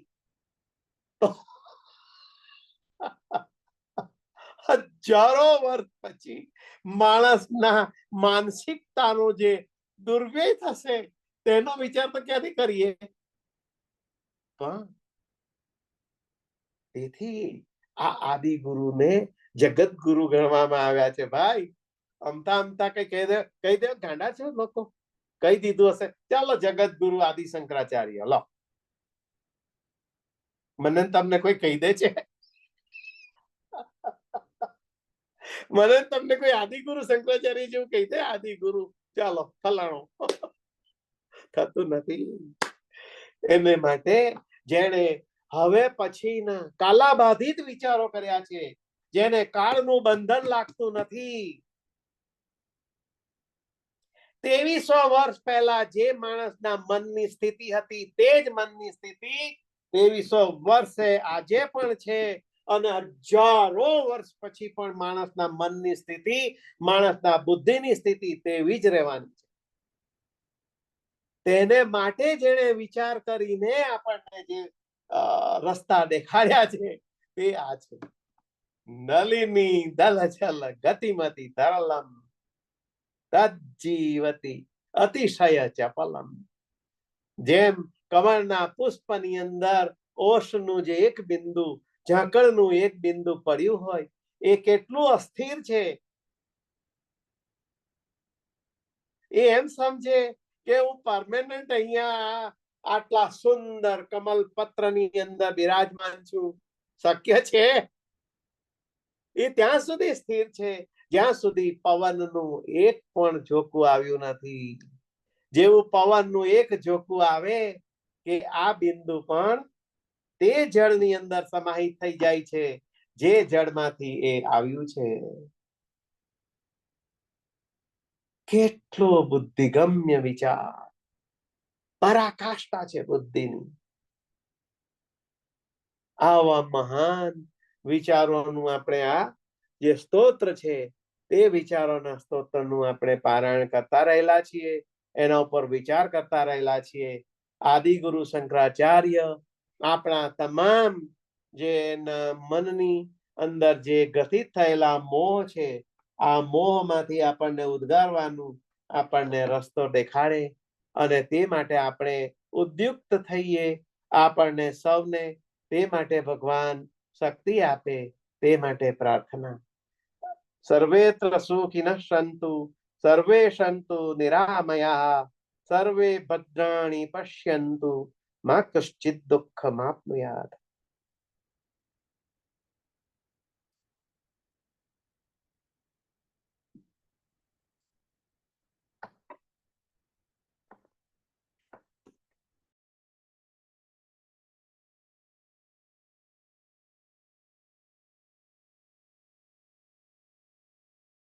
હજારો વર્ષ પછી માણસના માનસિકતાનો જે દુર્વ્યય થશે તેનો વિચાર તો ક્યાંથી કરીએ. તેથી આ આદિગુરુને જગત ગુરુ ગણવામાં આવ્યા છે. ભાઈ અમતા કઈ કહી દે ગાંડા છે લોકો, કહી દીધું હશે, ચાલો જગત ગુરુ આદિ શંકરાચાર્ય. લો, મને તમને કોઈ કહી દે છે? મને તમને કોઈ આદિગુરુ શંકરાચાર્ય જેવું કહી દે આદિગુરુ, ચાલો ફલાણો, થતું નથી. એને માટે જેને હવે પછીના કાલાબાધિત વિચારો કર્યા છે, જેને કાળનું બંધન લાગતું નથી, 2300 વર્ષ પહેલા જે માણસના મનની સ્થિતિ હતી તે જ મનની સ્થિતિ 2300 વર્ષે આજે પણ છે અને હજારો વર્ષ પછી પણ માણસના મનની સ્થિતિ, માણસના બુદ્ધિની સ્થિતિ તેવી જ રહેવાની છે. તેને માટે જેણે વિચાર કરીને આપણને જે રસ્તા દેખાડ્યા છે તે આ છે. નલિની દલજલ ગતિમતી તરલમ તજ્જીવતી અતિશય ચપલમ. જેમ કમળના પુષ્પની અંદર ઓશનું જે એક બિંદુ, ઝાકળનું એક બિંદુ પડ્યું હોય, એ કેટલું અસ્થિર છે. એ એમ સમજે કે હું પરમેનન્ટ અહીંયા આટલા સુંદર કમલ પત્રની અંદર બિરાજમાન છું. શક્ય છે? એ ત્યાં સુધી સ્થિર છે જ્યાં સુધી પવનનું એક પણ ઝોકું આવ્યું નથી, જેવું પવનનું એક ઝોકું આવે કે આ બિંદુ પણ તે જળની અંદર સમાહિત થઈ જાય છે જે જળમાંથી એ આવ્યું છે. કેટલો બુદ્ધિગમ્ય વિચાર, પરાકાષ્ઠા છે બુદ્ધિની. આવા મહાન વિચારોનું આપણે આ જે સ્તોત્ર છે તે વિચારોના સ્તોત્રનું આપણે પારાયણ કરતા રહેલા છીએ, એના ઉપર વિચાર કરતા રહેલા છીએ. આદિગુરુ શંકરાચાર્ય આપણા તમામ જે મનની અંદર જે ગ્રથિત થયેલા મોહ છે, આ મોહમાંથી આપણને ઉદ્ગારવાનું આપણને રસ્તો દેખાડે અને તે માટે આપણે ઉદ્યુક્ત થઈએ. આપણને સૌને તે માટે ભગવાન શક્તિ આપે, તે માટે પ્રાર્થના. સર્વેત્ર સુખિનઃ સંતુ, સર્વે સંતુ નિરામયાઃ, સર્વે ભદ્રાણિ પશ્યન્તુ, મા કશ્ચિદ દુઃખમાપ્નુયાત.